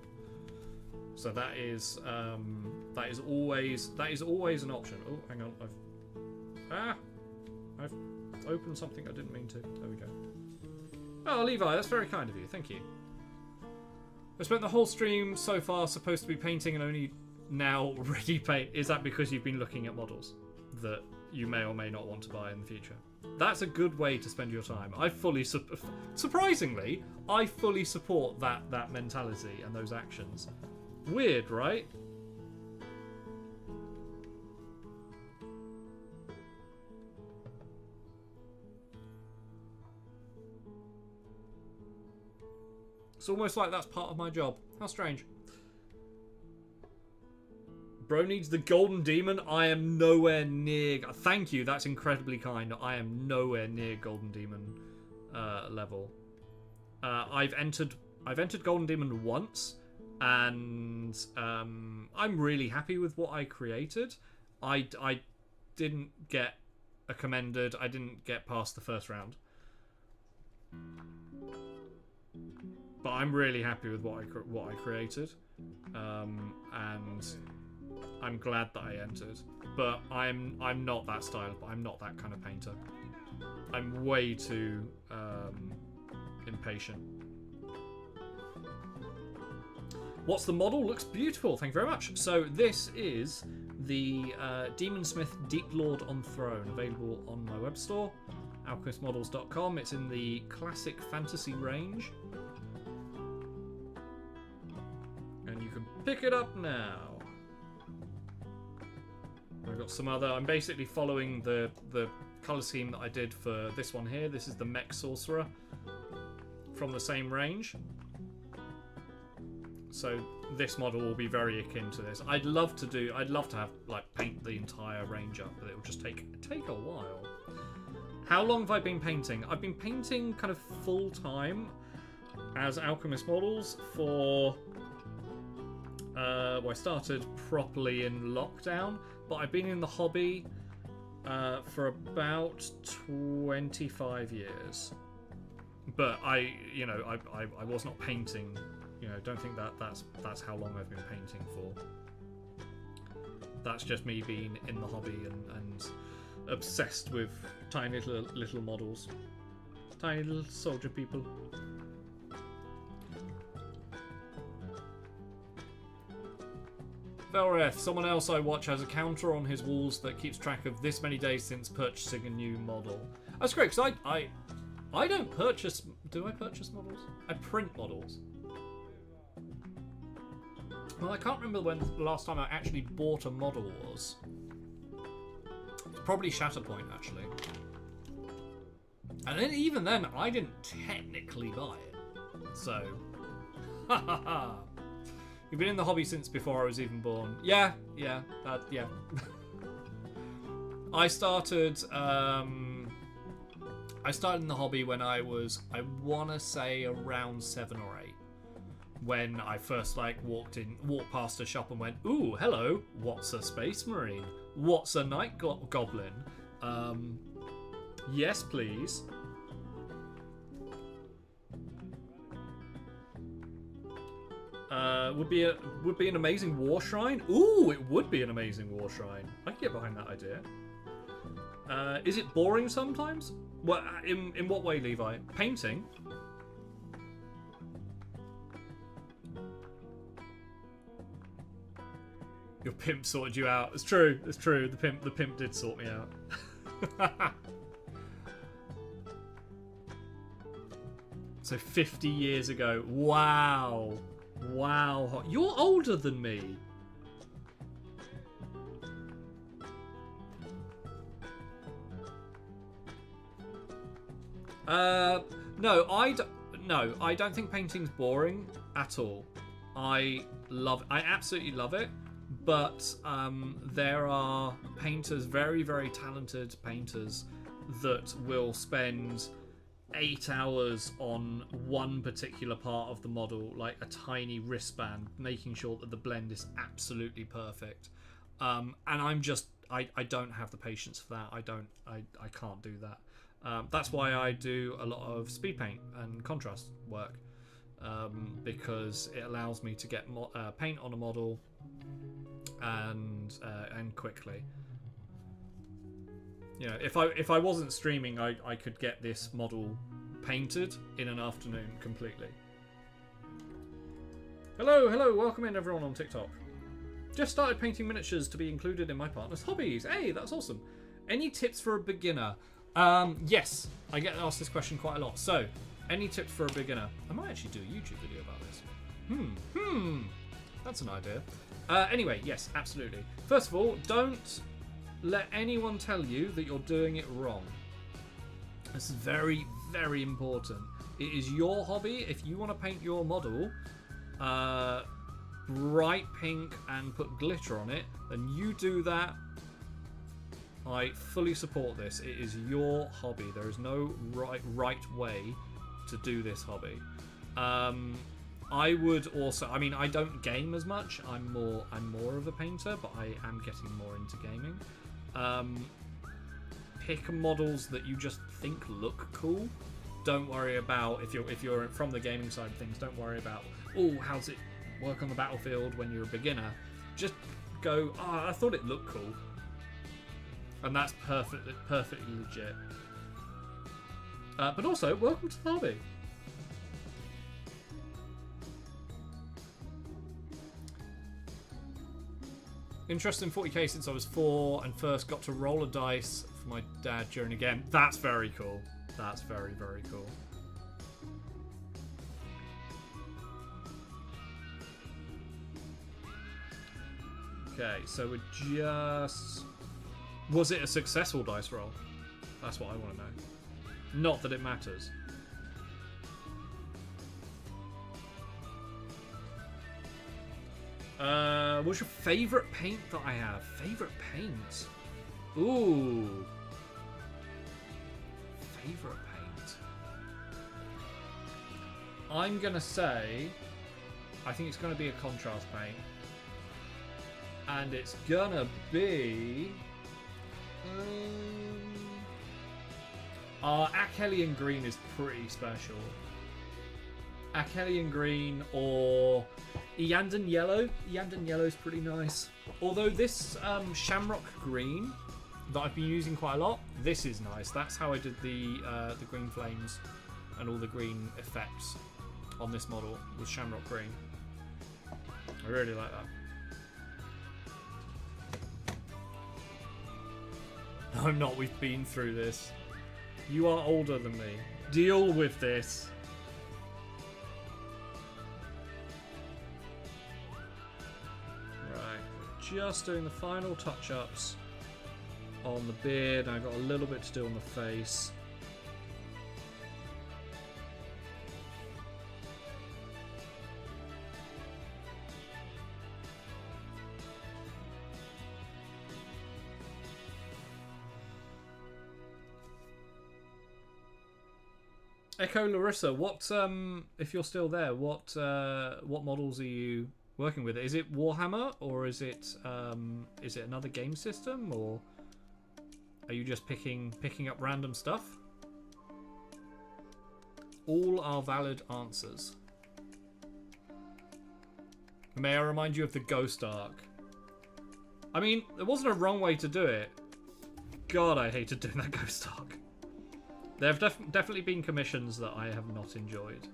So that is always an option. Oh, hang on, I've opened something I didn't mean to. There we go. Oh, Levi, that's very kind of you. Thank you. I spent the whole stream so far supposed to be painting and only now ready paint. Is that because you've been looking at models that you may or may not want to buy in the future? That's a good way to spend your time. I fully, surprisingly, I fully support that mentality and those actions. Weird, right? It's almost like that's part of my job. How strange. Bro needs the golden demon. I am nowhere near. Thank you. That's incredibly kind. I am nowhere near golden demon level. I've entered golden demon once, and I'm really happy with what I created. I didn't get a commended. I didn't get past the first round, but I'm really happy with what I created, and I'm glad that I entered. But I'm not that style. I'm not that kind of painter. I'm way too impatient. What's the model? Looks beautiful. Thank you very much. So this is the Demonsmith Deep Lord on Throne, available on my web store, alchemistmodels.com. It's in the classic fantasy range. pick it up now. I've got some other... I'm basically following the colour scheme that I did for this one here. This is the Mech Sorcerer from the same range. So this model will be very akin to this. I'd love to have, like, paint the entire range up, but it will just take a while. How long have I been painting? I've been painting kind of full-time as Alchemist Models for... well, I started properly in lockdown, but I've been in the hobby for about 25 years. But I was not painting. Don't think that's how long I've been painting for. That's just me being in the hobby and obsessed with tiny little models, tiny little soldier people. Velreth, someone else I watch has a counter on his walls that keeps track of this many days since purchasing a new model. That's great, because I don't purchase... Do I purchase models? I print models. Well, I can't remember when the last time I actually bought a model was. It's probably Shatterpoint, actually. And then, even then, I didn't technically buy it. So... Ha ha ha! You've been in the hobby since before I was even born. Yeah. I started in the hobby when I was, I want to say, around 7 or 8. When I first walked past a shop and went, ooh, hello, what's a Space Marine? What's a Night Goblin? Yes, please. Would be an amazing war shrine. Ooh, it would be an amazing war shrine. I can get behind that idea. Is it boring sometimes? What in what way, Levi? Painting. Your pimp sorted you out. It's true. It's true. The pimp did sort me out. So 50 years ago. Wow. Wow. You're older than me. No, I don't think painting's boring at all. I absolutely love it. But there are painters, very, very talented painters, that will spend 8 hours on one particular part of the model, like a tiny wristband, making sure that the blend is absolutely perfect. And I don't have the patience for that. I can't do that. That's why I do a lot of speed paint and contrast work, because it allows me to get paint on a model and quickly. If I wasn't streaming, I could get this model painted in an afternoon completely. Hello, welcome in everyone on TikTok. Just started painting miniatures to be included in my partner's hobbies. Hey, that's awesome. Any tips for a beginner? Yes, I get asked this question quite a lot. So, any tips for a beginner? I might actually do a YouTube video about this. That's an idea. Anyway, yes, absolutely. First of all, don't let anyone tell you that you're doing it wrong. This is very, very important. It is your hobby. If you want to paint your model bright pink and put glitter on it, then you do that. I fully support this. It is your hobby. There is no right way to do this hobby. I would also, I don't game as much. I'm more of a painter, but I am getting more into gaming. Pick models that you just think look cool. Don't worry about if you're from the gaming side of things. Don't worry about how's it work on the battlefield when you're a beginner. Just go. I thought it looked cool, and that's perfectly legit. But also, welcome to the hobby. Interest in 40k since I was 4 and first got to roll a dice for my dad during a game. That's very cool. That's very, very cool. Okay, so we're just... Was it a successful dice roll? That's what I want to know. Not that it matters. What's your favourite paint that I have? Favourite paint? Ooh. Favourite paint. I'm going to say... I think it's going to be a contrast paint. And it's going to be... Achelian green is pretty special. Achelian green or Iyanden yellow. Iyanden yellow is pretty nice. Although this Shamrock green that I've been using quite a lot, this is nice. That's how I did the green flames and all the green effects on this model with Shamrock green. I really like that. No, I'm not. We've been through this. You are older than me. Deal with this. Right. Just doing the final touch-ups on the beard. I've got a little bit to do on the face. Echo Larissa, what if you're still there, what models are you working with? Is it Warhammer or is it another game system, or are you just picking up random stuff? All are valid answers. May I remind you of the Ghost Arc? I mean, there wasn't a wrong way to do it. God, I hated doing that Ghost Arc. There have definitely been commissions that I have not enjoyed.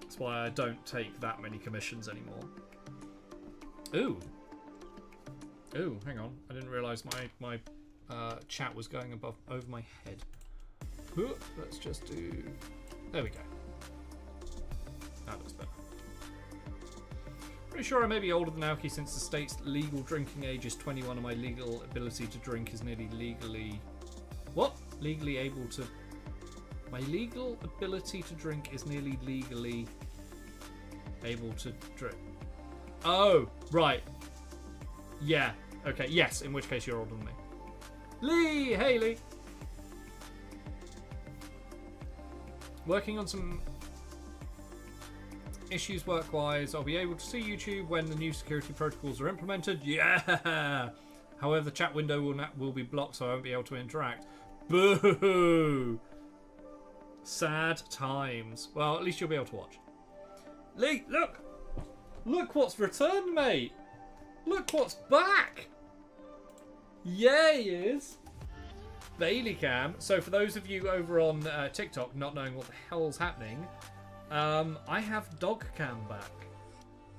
That's why I don't take that many commissions anymore. Ooh. Ooh, hang on. I didn't realise my chat was going over my head. Ooh, let's just do... There we go. That looks better. Pretty sure I may be older than Aoki since the state's legal drinking age is 21 and my legal ability to drink is nearly legally... What? Legally able to... My legal ability to drink is nearly legally able to drink. Oh, right. Yeah. Okay, yes, in which case you're older than me. Lee! Hey, Lee! Working on some... issues work-wise. I'll be able to see YouTube when the new security protocols are implemented. Yeah! However, the chat window will be blocked, so I won't be able to interact. Boo! Sad times. Well, at least you'll be able to watch. Lee, look! Look what's returned, mate! Look what's back! Yeah, he is! Bailey Cam. So for those of you over on TikTok not knowing what the hell's happening... I have dog cam back.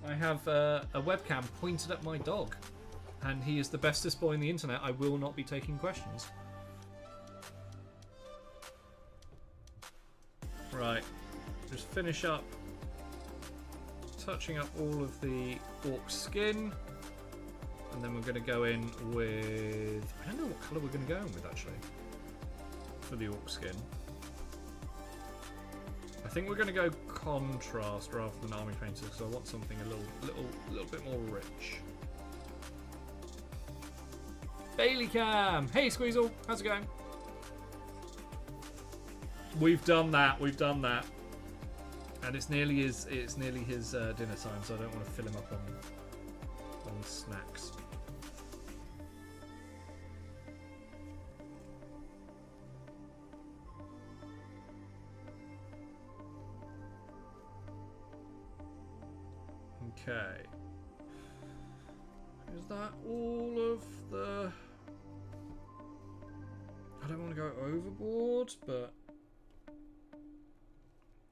I have a webcam pointed at my dog, and he is the bestest boy on the internet. I will not be taking questions. Right, just finish up touching up all of the orc skin, and then we're going to go in with... I don't know what colour we're going to go in with actually for the orc skin. I think we're going to go contrast rather than army painter because I want something a little bit more rich. Bailey Cam! Hey Squeezel, how's it going? We've done that, and it's nearly his dinner time, so I don't want to fill him up on snacks. Okay. Is that all of the... I don't want to go overboard, but...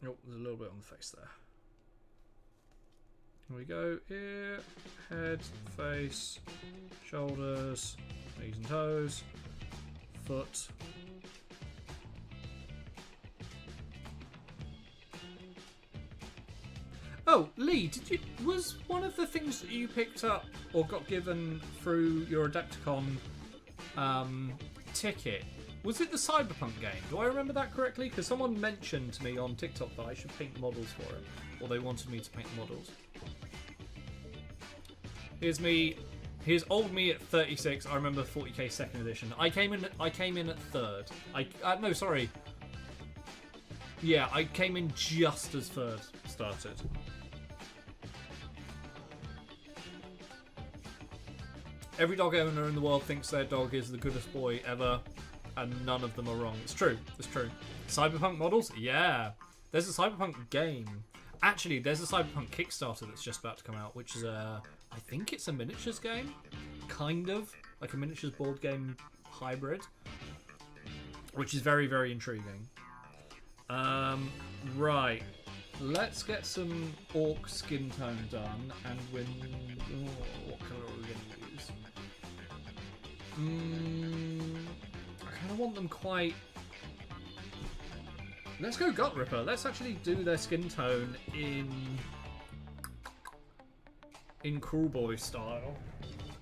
Oh, there's a little bit on the face there. Here we go. Ear, head, face, shoulders, knees and toes, foot. Oh, Lee, was one of the things that you picked up or got given through your Adepticon ticket, was it the Cyberpunk game? Do I remember that correctly? Because someone mentioned to me on TikTok that I should paint models for it, or they wanted me to paint models. Here's me. Here's old me at 36. I remember 40k second edition. I came in at third. No, sorry. Yeah, I came in just as third started. Every dog owner in the world thinks their dog is the goodest boy ever, and none of them are wrong. It's true. It's true. Cyberpunk models? Yeah. There's a Cyberpunk game. Actually, there's a Cyberpunk Kickstarter that's just about to come out, which is I think it's a miniatures game. Kind of. Like a miniatures board game hybrid. Which is very, very intriguing. Right. Let's get some orc skin tone done, and what colour are we going to use? I kind of want them quite... Let's go Gut Ripper. Let's actually do their skin tone in Kruleboy style.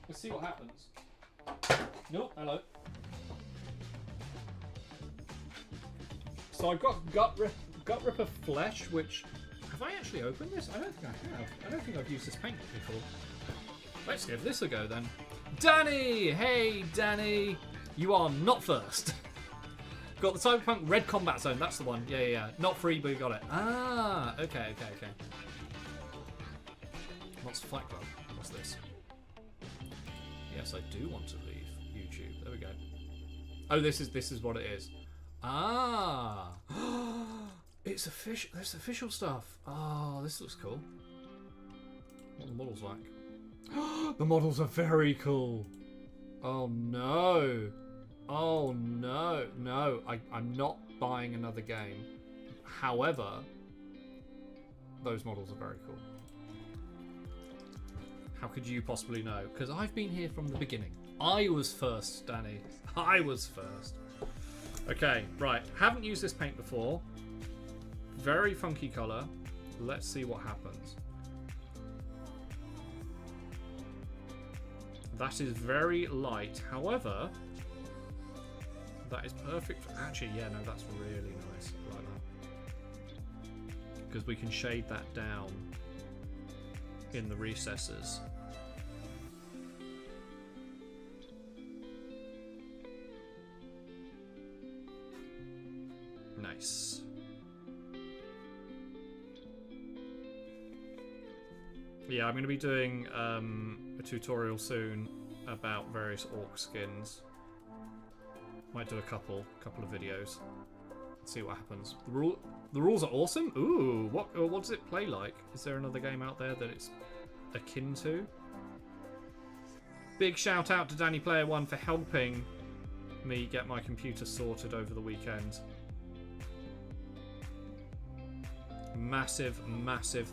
Let's see what happens. Nope, hello. So I've got Gut Ripper Flesh, which... Have I actually opened this? I don't think I have. I don't think I've used this paint before. Let's give this a go then. Danny! Hey, Danny! You are not first. Got the Cyberpunk Red Combat Zone. That's the one. Yeah. Not free, but you got it. Ah, okay. What's Fight Club? What's this? Yes, I do want to leave YouTube. There we go. Oh, this is what it is. Ah. It's official. There's official stuff. Oh, this looks cool. What are the models like? The models are very cool. Oh no. Oh no. No, I'm not buying another game. However, those models are very cool. How could you possibly know? Because I've been here from the beginning. I was first, Danny. I was first. Okay, right. Haven't used this paint before. Very funky colour. Let's see what happens. That is very light. However, that is perfect. Actually, yeah, no, that's really nice. I like that. Because we can shade that down in the recesses. Nice. Yeah, I'm going to be doing a tutorial soon about various orc skins. Might do a couple of videos. Let's see what happens. The rules are awesome. Ooh, what does it play like? Is there another game out there that it's akin to? Big shout out to Danny Player One for helping me get my computer sorted over the weekend. Massive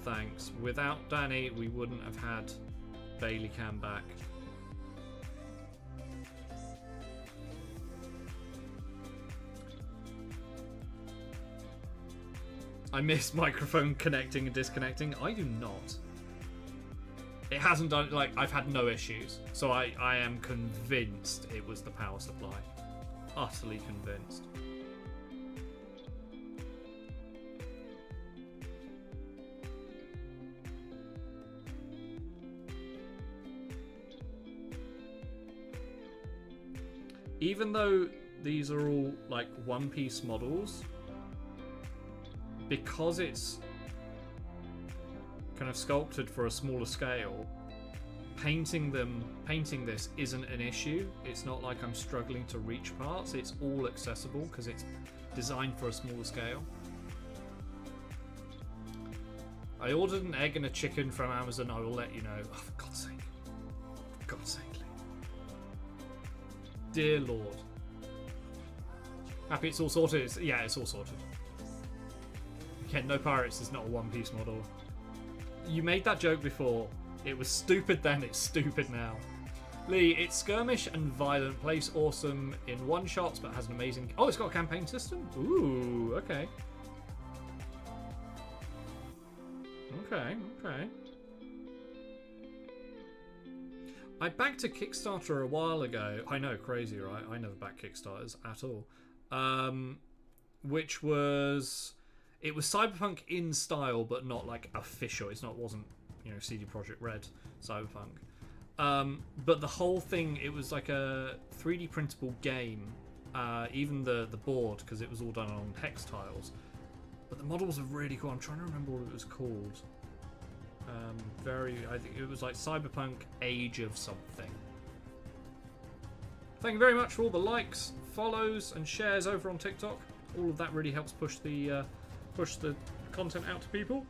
thanks. Without Danny, we wouldn't have had Bailey Cam back. I miss microphone connecting and disconnecting. I do not. It hasn't done, like, I've had no issues. So I am convinced it was the power supply. Utterly convinced. Even though these are all like one-piece models, because it's kind of sculpted for a smaller scale, painting this isn't an issue. It's not like I'm struggling to reach parts. It's all accessible because it's designed for a smaller scale. I ordered an egg and a chicken from Amazon. I will let you know. Oh, for God's sake. For God's sake. Dear Lord. Happy it's all sorted? Yeah, it's all sorted. Okay, no pirates is not a one-piece model. You made that joke before. It was stupid then, it's stupid now. Lee, it's skirmish and violent. Plays awesome in one-shots, but has an amazing... Oh, it's got a campaign system? Ooh, okay. Okay. I backed a Kickstarter a while ago. I know, crazy, right? I never back Kickstarters at all. Which was... It was Cyberpunk in style, but not like official. Wasn't CD Projekt Red Cyberpunk. But the whole thing, it was like a 3D printable game. Even the board, because it was all done on hex tiles. But the models are really cool. I'm trying to remember what it was called. I think it was like Cyberpunk Age of something. Thank you very much for all the likes, follows, and shares over on TikTok. All of that really helps push the content out to people.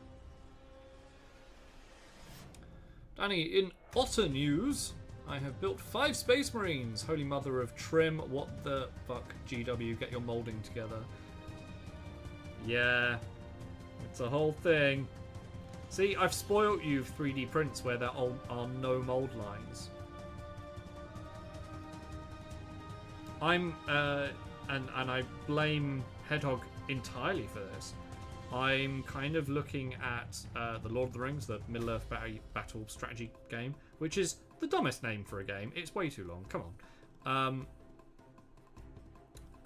Danny, in Otter news, I have built 5 Space Marines. Holy Mother of Trim. What the fuck, GW? Get your molding together. Yeah, it's a whole thing. See, I've spoilt you 3D prints where there are no mold lines. And I blame Hedgehog entirely for this. I'm kind of looking at the Lord of the Rings, the Middle-earth battle strategy game, which is the dumbest name for a game. It's way too long. Come on.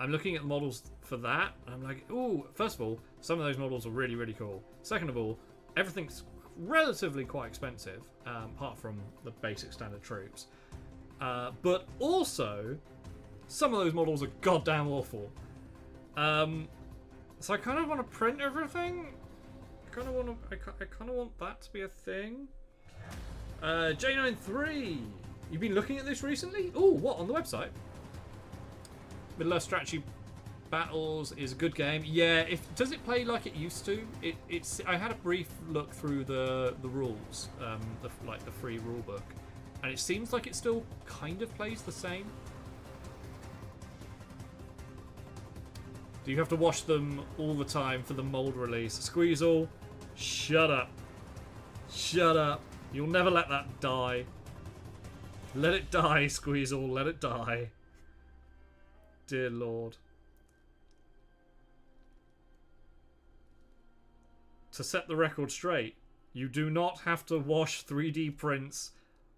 I'm looking at the models for that, and I'm like, ooh, first of all, some of those models are really, really cool. Second of all, everything's relatively quite expensive, apart from the basic standard troops. But also, some of those models are goddamn awful. So I kind of want to print everything. I kind of want that to be a thing. J93, you've been looking at this recently? Oh, what, on the website? Middle-earth Strategy Battles is a good game. Yeah, does it play like it used to? It's. I had a brief look through the rules, the free rule book, and it seems like it still kind of plays the same. Do you have to wash them all the time for the mold release? Squeezle, shut up. Shut up. You'll never let that die. Let it die, Squeezle. Let it die. Dear Lord. To set the record straight, you do not have to wash 3D prints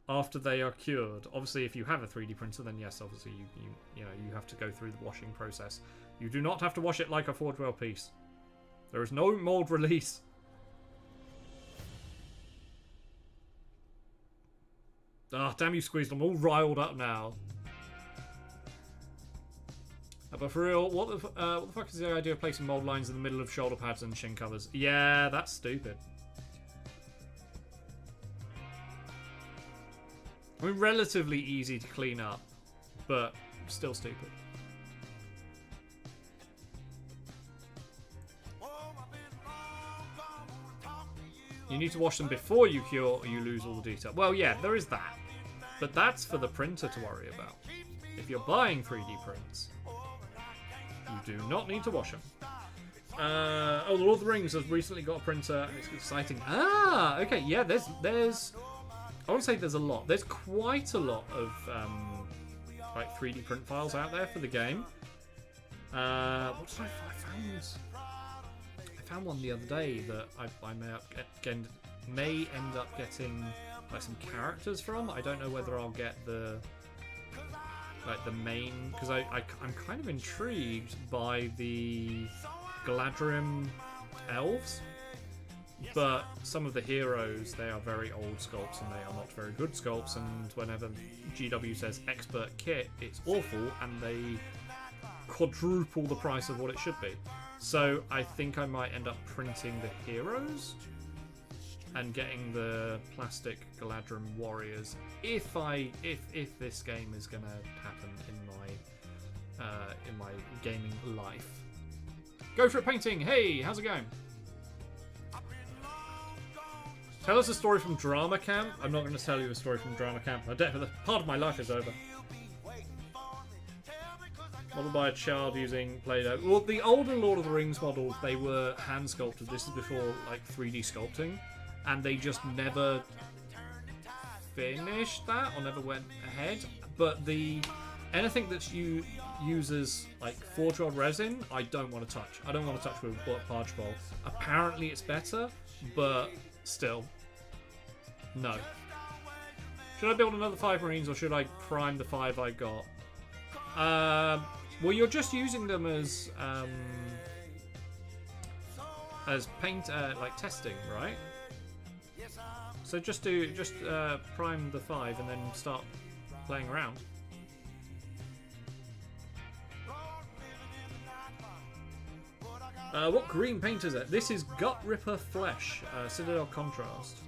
after they are cured. Obviously, if you have a 3D printer, then yes, obviously you have to go through the washing process. You do not have to wash it like a Forge World piece. There is no mold release. Ah, damn you, Squeezed. I'm all riled up now. But for real, what the fuck is the idea of placing mold lines in the middle of shoulder pads and shin covers? Yeah, that's stupid. I mean, relatively easy to clean up, but still stupid. You need to wash them before you cure or you lose all the detail. Well, yeah, there is that. But that's for the printer to worry about. If you're buying 3D prints, you do not need to wash them. The Lord of the Rings has recently got a printer, and it's exciting. Ah, okay, yeah, there's I won't say there's a lot. There's quite a lot of like 3D print files out there for the game. What did I found one the other day that I may end up getting like some characters from. I don't know whether I'll get the main, because I'm kind of intrigued by the Galadrim elves, but some of the heroes, they are very old sculpts and they are not very good sculpts, and whenever GW says expert kit, it's awful and they quadruple the price of what it should be. So I think I might end up printing the heroes and getting the plastic Galadrim warriors if this game is gonna happen in my gaming life. Go for it, painting. Hey, how's it going? Tell us a story from Drama Camp. I'm not going to tell you a story from Drama Camp. The part of my life is over. Modeled by a child using Play-Doh. Well, the older Lord of the Rings models, they were hand sculpted. This is before like 3D sculpting, and they just never finished that or never went ahead. But anything that uses like Forge World resin, I don't want to touch. I don't want to touch with Parchbol. Apparently, it's better, but Still. No. Should I build another 5 Marines or should I prime the 5 I got? Well, you're just using them as paint, like testing, right? So just prime the 5 and then start playing around. What green paint is it? This is Gut Ripper Flesh, Citadel Contrast.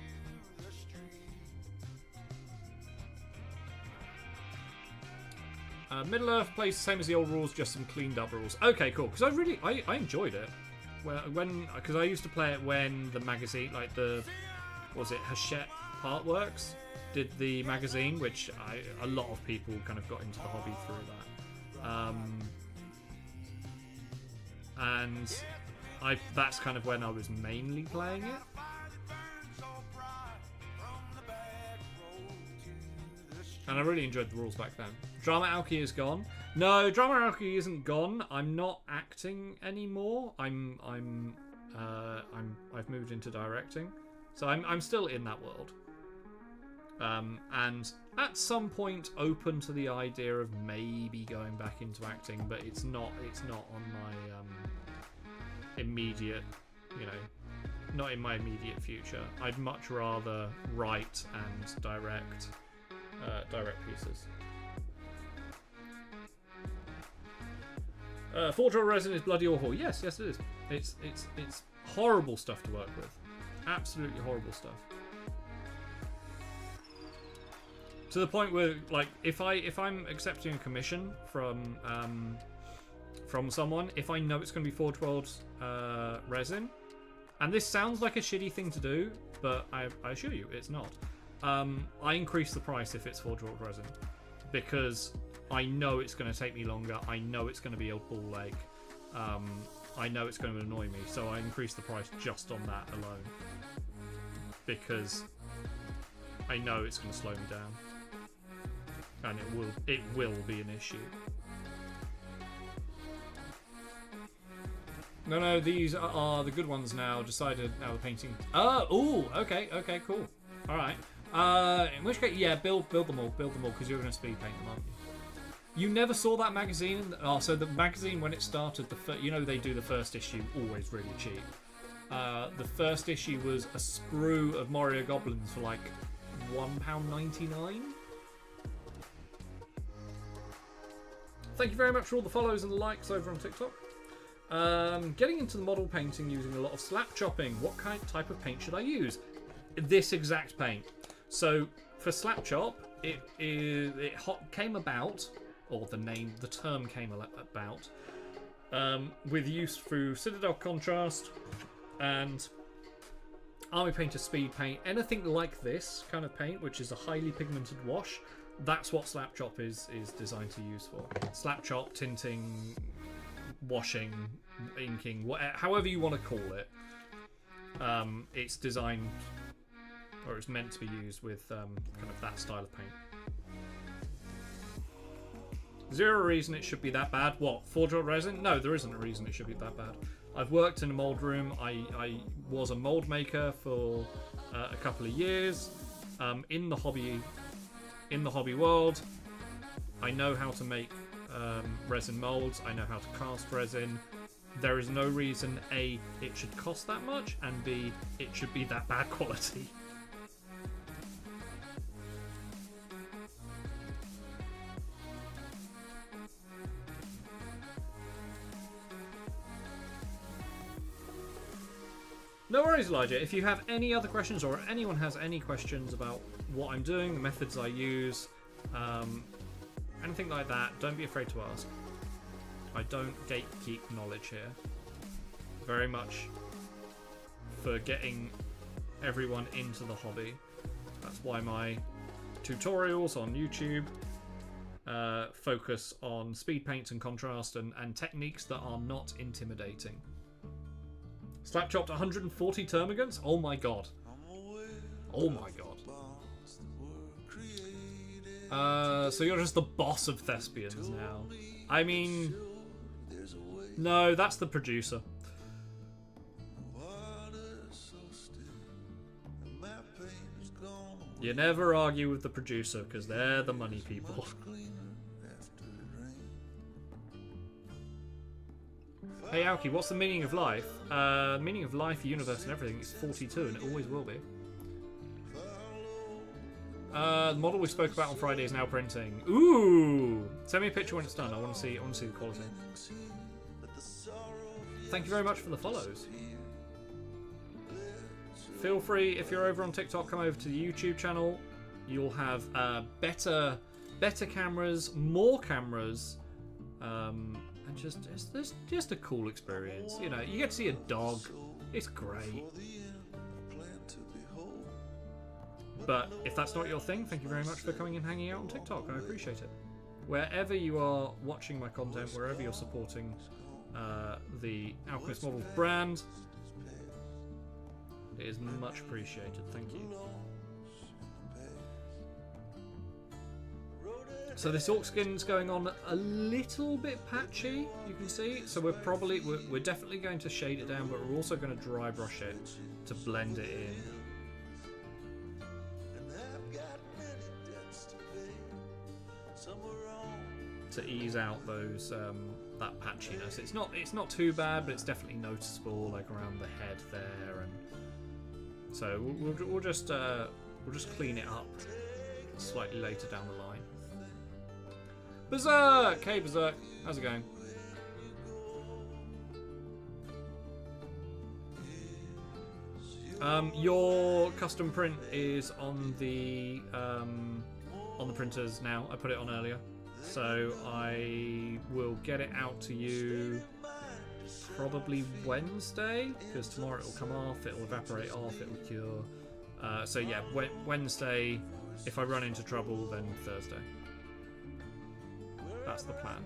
Middle Earth plays the same as the old rules, just some cleaned up rules. Okay, cool. Because I enjoyed it. Because I used to play it when the magazine, like the, what was it, Hachette Artworks did the magazine, which a lot of people kind of got into the hobby through that. And that's kind of when I was mainly playing it. And I really enjoyed the rules back then. Drama Alki is gone. No, Drama Alki isn't gone. I'm not acting anymore. I've moved into directing, so I'm still in that world. And at some point, open to the idea of maybe going back into acting, but it's not on my immediate, not in my immediate future. I'd much rather write and direct pieces. Forge World Resin is bloody awful. Yes, it is. It's horrible stuff to work with. Absolutely horrible stuff. To the point where, like, if I'm accepting a commission from someone, if I know it's going to be Forge World resin, and this sounds like a shitty thing to do, but I assure you it's not. I increase the price if it's Forge World resin, because I know it's going to take me longer. I know it's going to be a ball leg. I know it's going to annoy me, so I increase the price just on that alone, because I know it's going to slow me down, and it will be an issue. No, these are the good ones now. Decided now the painting. Okay, cool. All right. In which case, yeah, build them all, because you're going to speed paint them, aren't you? You never saw that magazine? So the magazine, when it started, they do the first issue always really cheap. The first issue was a sprue of Moria Goblins for like £1.99. Thank you very much for all the follows and the likes over on TikTok. Getting into the model painting using a lot of slap chopping. What type of paint should I use? This exact paint. So for slap chop, it came about, or the term came about, with use through Citadel Contrast and Army Painter Speed Paint. Anything like this kind of paint, which is a highly pigmented wash, that's what slap chop is designed to use for. Slap chop, tinting, washing, inking, however you want to call it. It's designed, or it's meant to be used with kind of that style of paint. Zero reason it should be that bad. What, Forge World resin? No, there isn't a reason it should be that bad. I've worked in a mold room. I was a mold maker for a couple of years. In the hobby world, I know how to make resin molds. I know how to cast resin. There is no reason A, it should cost that much, and B, it should be that bad quality. No worries, Elijah. If you have any other questions, or anyone has any questions about what I'm doing, the methods I use, anything like that, don't be afraid to ask. I don't gatekeep knowledge here. Very much for getting everyone into the hobby. That's why my tutorials on YouTube focus on speed paints and contrast and techniques that are not intimidating. Slap chopped 140 termagants? Oh my god. Oh my god. So you're just the boss of thespians now. I mean, no, that's the producer. You never argue with the producer because they're the money people. Hey Aoki, what's the meaning of life? Meaning of life, universe and everything is 42 and it always will be. The model we spoke about on Friday is now printing. Ooh! Send me a picture when it's done. I want to see the quality. Thank you very much for the follows. Feel free, if you're over on TikTok, come over to the YouTube channel. You'll have better cameras, more cameras, and just a cool experience. You know, you get to see a dog. It's great. But if that's not your thing, thank you very much for coming and hanging out on TikTok. I appreciate it. Wherever you are watching my content, wherever you're supporting the Alchemist Models brand, it is much appreciated. Thank you. So this orc skin's going on a little bit patchy, you can see. So we're definitely going to shade it down, but we're also going to dry brush it to blend it in. To ease out those that patchiness. It's not too bad, but it's definitely noticeable, like around the head there, and so we'll just clean it up slightly later down the line. Berserk! Hey Berserk, how's it going? Your custom print is on the printers now. I put it on earlier. So I will get it out to you probably Wednesday, because tomorrow it will come off, it will evaporate off, it will cure. So yeah, Wednesday. If I run into trouble, then Thursday. That's the plan.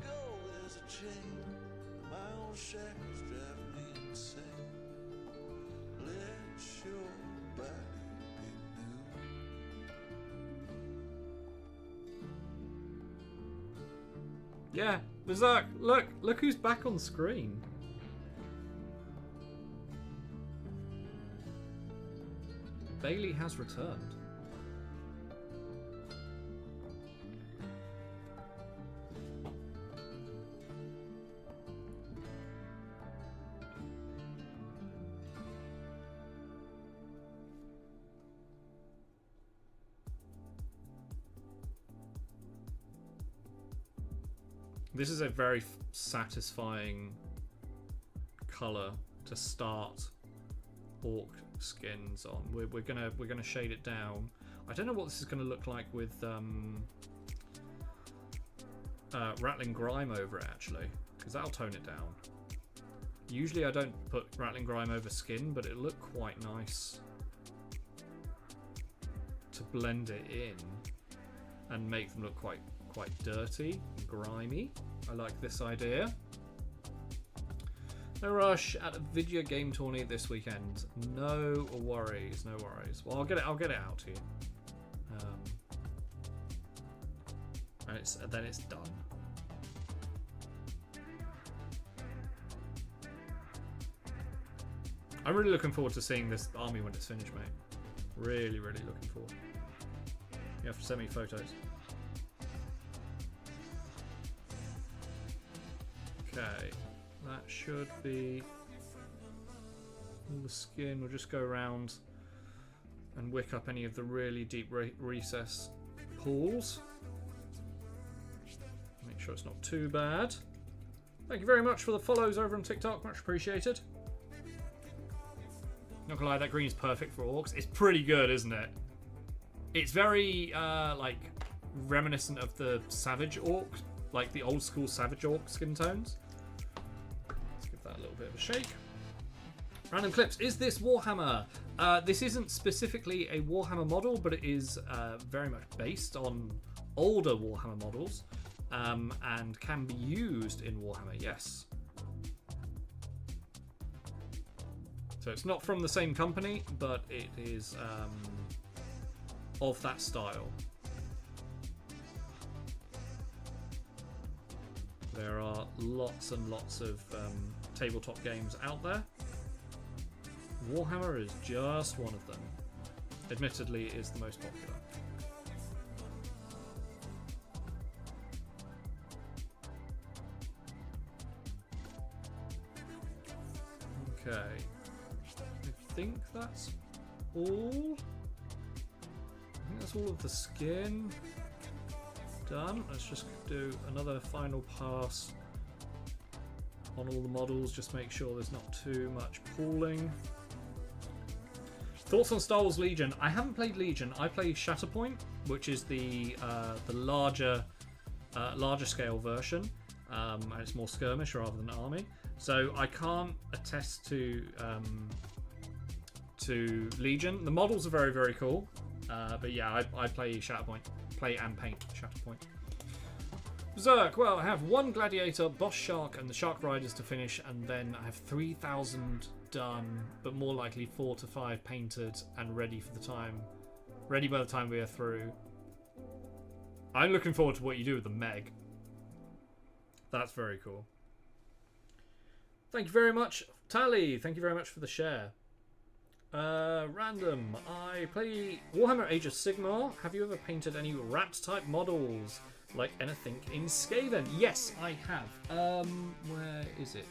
Yeah, Berserk, look who's back on screen. Bailey has returned. This is a very satisfying colour to start orc skins on. We're gonna shade it down. I don't know what this is gonna look like with Rattling Grime over it actually, because that'll tone it down. Usually I don't put Rattling Grime over skin, but it'll look quite nice to blend it in and make them look quite dirty and grimy. I like this idea. No rush at a video game tourney this weekend. No worries, no worries. Well, I'll get it out to you. And then it's done. I'm really looking forward to seeing this army when it's finished, mate. Really, really looking forward. You have to send me photos. Okay, that should be all the skin. We'll just go around and wick up any of the really deep recess pools. Make sure it's not too bad. Thank you very much for the follows over on TikTok, much appreciated. Not gonna lie, that green is perfect for orcs. It's pretty good, isn't it? It's very like reminiscent of the Savage Orc, like the old school Savage Orc skin tones. Let's give that a little bit of a shake. Random clips. Is this Warhammer? This isn't specifically a Warhammer model, but it is very much based on older Warhammer models and can be used in Warhammer, yes. So it's not from the same company, but it is of that style. There are lots and lots of tabletop games out there. Warhammer is just one of them. admittedly is the most popular. Okay, I think that's all. I think that's all of the skin done. Let's just do another final pass on all the models, just make sure there's not too much pooling. Thoughts on Star Wars Legion? I haven't played Legion. I play Shatterpoint, which is the larger scale version, and it's more skirmish rather than army. So I can't attest to Legion. The models are very, very cool, but yeah, I play Shatterpoint, play and paint Shatterpoint. Berserk, well, I have one Gladiator, Boss Shark, and the Shark Riders to finish, and then I have 3,000 done, but more likely 4 to 5 painted and ready by the time we are through. I'm looking forward to what you do with the Meg. That's very cool. Thank you very much, Tally. Thank you very much for the share. Random. I play Warhammer Age of Sigmar. Have you ever painted any rat type models? Like anything in Skaven? Yes, I have. Where is it?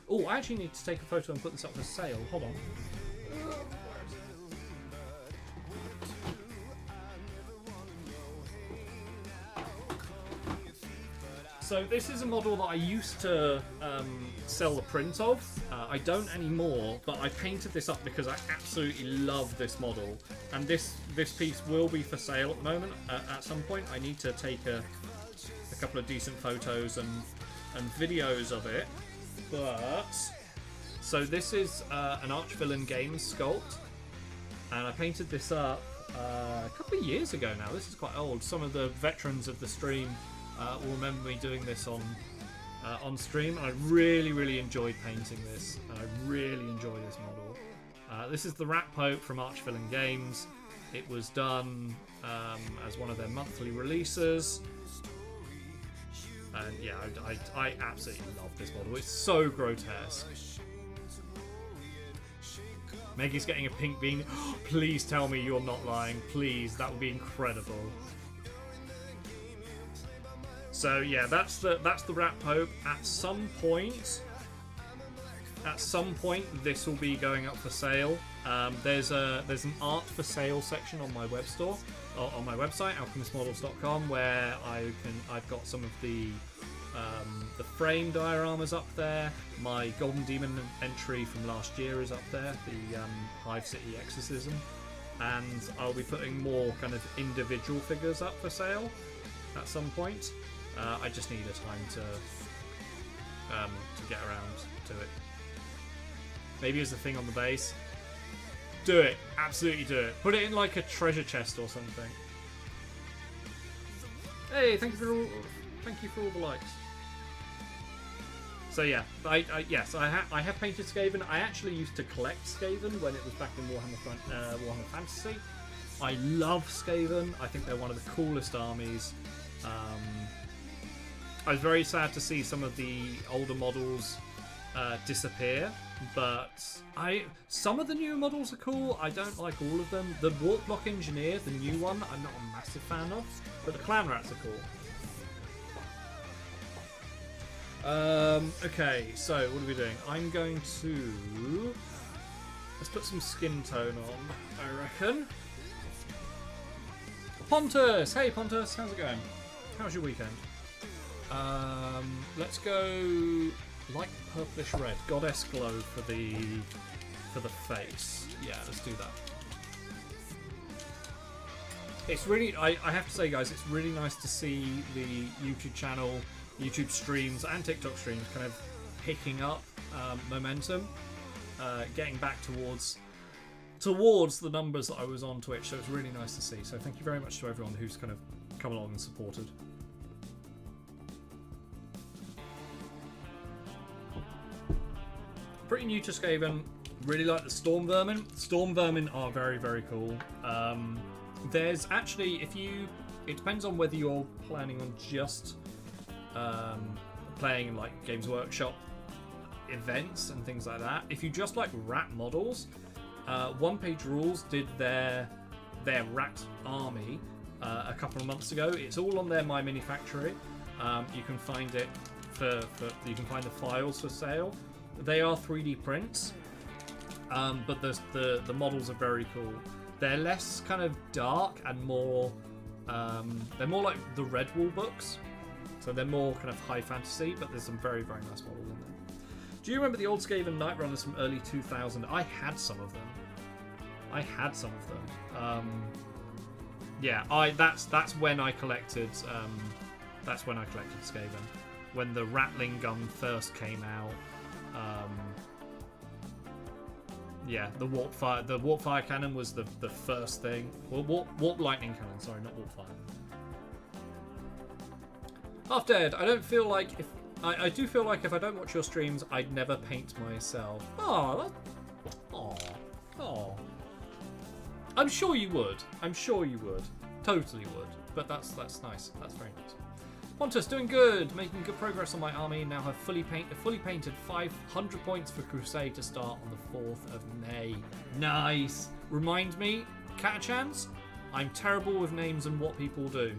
Oh, I actually need to take a photo and put this up for sale. Hold on. So this is a model that I used to sell the print of. I don't anymore, but I painted this up because I absolutely love this model. And this piece will be for sale at the moment. At some point, I need to take a couple of decent photos and videos of it. But so this is an Archvillain Games sculpt, and I painted this up a couple of years ago now. This is quite old. Some of the veterans of the stream will remember me doing this on stream. I really enjoyed painting this, and I really enjoy this model. This is the Rat Pope from Archvillain Games. It was done as one of their monthly releases. And yeah, I absolutely love this model. It's so grotesque. Maggie's getting a pink bean. Please tell me you're not lying. Please, that would be incredible. So yeah, that's the Rat Pope. At some point, this will be going up for sale. There's an art for sale section on my web store, on my website, alchemistmodels.com, where I've got some of the frame dioramas up there. My Golden Demon entry from last year is up there, the Hive City Exorcism, and I'll be putting more kind of individual figures up for sale at some point. I just need a time to get around to it. Maybe as a thing on the base. Do it. Absolutely do it. Put it in like a treasure chest or something. Hey, thank you for all the likes. So yeah, I have painted Skaven. I actually used to collect Skaven when it was back in Warhammer Fantasy. I love Skaven. I think they're one of the coolest armies. I was very sad to see some of the older models disappear, but some of the newer models are cool. I don't like all of them. The Wartlock Engineer, the new one, I'm not a massive fan of, but the Clan Rats are cool. Okay, so what are we doing? I'm going to... Let's put some skin tone on, I reckon. Pontus! Hey Pontus, how's it going? How's your weekend? Let's go light purplish red, Goddess Glow for the face. Yeah, let's do that. It's really, I have to say guys, it's really nice to see the YouTube channel, YouTube streams and TikTok streams kind of picking up momentum, getting back towards the numbers that I was on Twitch, so it's really nice to see. So thank you very much to everyone who's kind of come along and supported. Pretty new to Skaven. Really like the Storm Vermin. Storm Vermin are very, very cool. There's actually, it depends on whether you're planning on just playing in like Games Workshop events and things like that. If you just like rat models, One Page Rules did their their rat army a couple of months ago. It's all on their My Mini Factory. You can find it you can find the files for sale. They are 3D prints, but the models are very cool. They're less kind of dark and more. They're more like the Redwall books, so they're more kind of high fantasy. But there's some very very nice models in there. Do you remember the old Skaven Night Runners from early 2000? I had some of them. Yeah, that's when I collected. That's when I collected Skaven, when the Rattling gun first came out. Yeah, the warp fire cannon was the first thing. Well, warp lightning cannon. Sorry, not warp fire. Half Dead. I don't feel like I do feel like if I don't watch your streams, I'd never paint myself. Oh. I'm sure you would. Totally would. But that's nice. That's very nice. Pontus, doing good. Making good progress on my army. Now have fully painted 500 points for Crusade to start on the 4th of May. Nice. Remind me, Catachans, I'm terrible with names and what people do.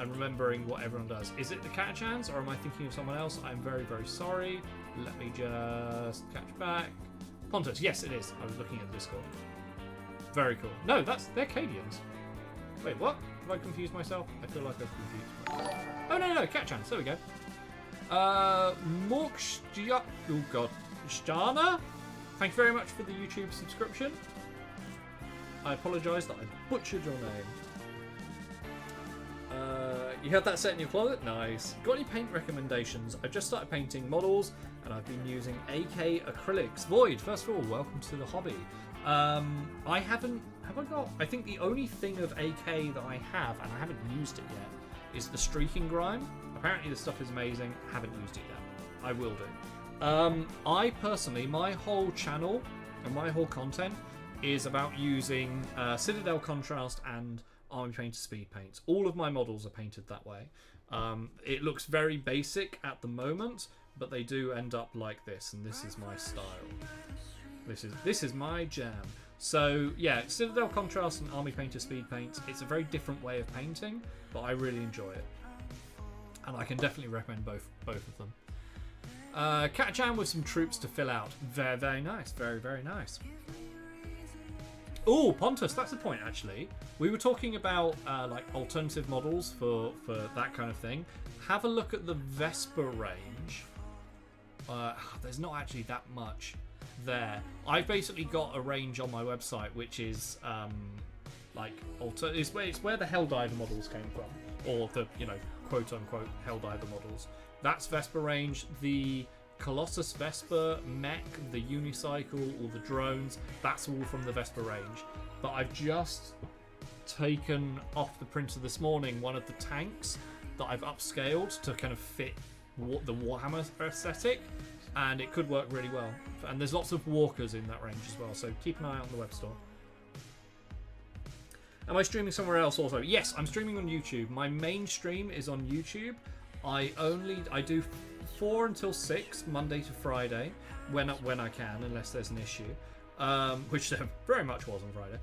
And remembering what everyone does. Is it the Catachans or am I thinking of someone else? I'm very, very sorry. Let me just catch back. Pontus, yes it is. I was looking at Discord. Very cool. No, they're Cadians. Wait, what? Have I confused myself? I feel like I've confused myself. Oh no, Catachans. There we go. Oh god. Stana? Thank you very much for the YouTube subscription. I apologise that I butchered your name. You have that set in your closet? Nice. Got any paint recommendations? I've just started painting models and I've been using AK acrylics. Void, first of all, welcome to the hobby. I haven't... Have I got... I think the only thing of AK that I have, and I haven't used it yet, is the streaking grime. Apparently the stuff is amazing. Haven't used it yet. I will do. I personally, my whole channel and my whole content is about using Citadel Contrast and Army Painter Speed Paints. All of my models are painted that way. It looks very basic at the moment, but they do end up like this, and this is my style. This is my jam. So yeah, Citadel Contrast and Army Painter Speed Paints. It's a very different way of painting, but I really enjoy it, and I can definitely recommend both of them. Catachan with some troops to fill out. Very, very nice. Very, very nice. Oh, Pontus, that's the point actually. We were talking about like alternative models for that kind of thing. Have a look at the Vesper range. There's not actually that much there. I've basically got a range on my website which is like it's where the Helldiver models came from, or the quote unquote Helldiver models. That's Vesper range. The Colossus Vesper mech, the unicycle, or the drones, that's all from the Vesper range. But I've just taken off the printer this morning one of the tanks that I've upscaled to kind of fit the Warhammer aesthetic, and it could work really well. And there's lots of walkers in that range as well, so keep an eye out on the web store. Am I streaming somewhere else also? Yes, I'm streaming on YouTube. My main stream is on YouTube. I do 4 until 6 Monday to Friday when I can, unless there's an issue, which there very much was on Friday.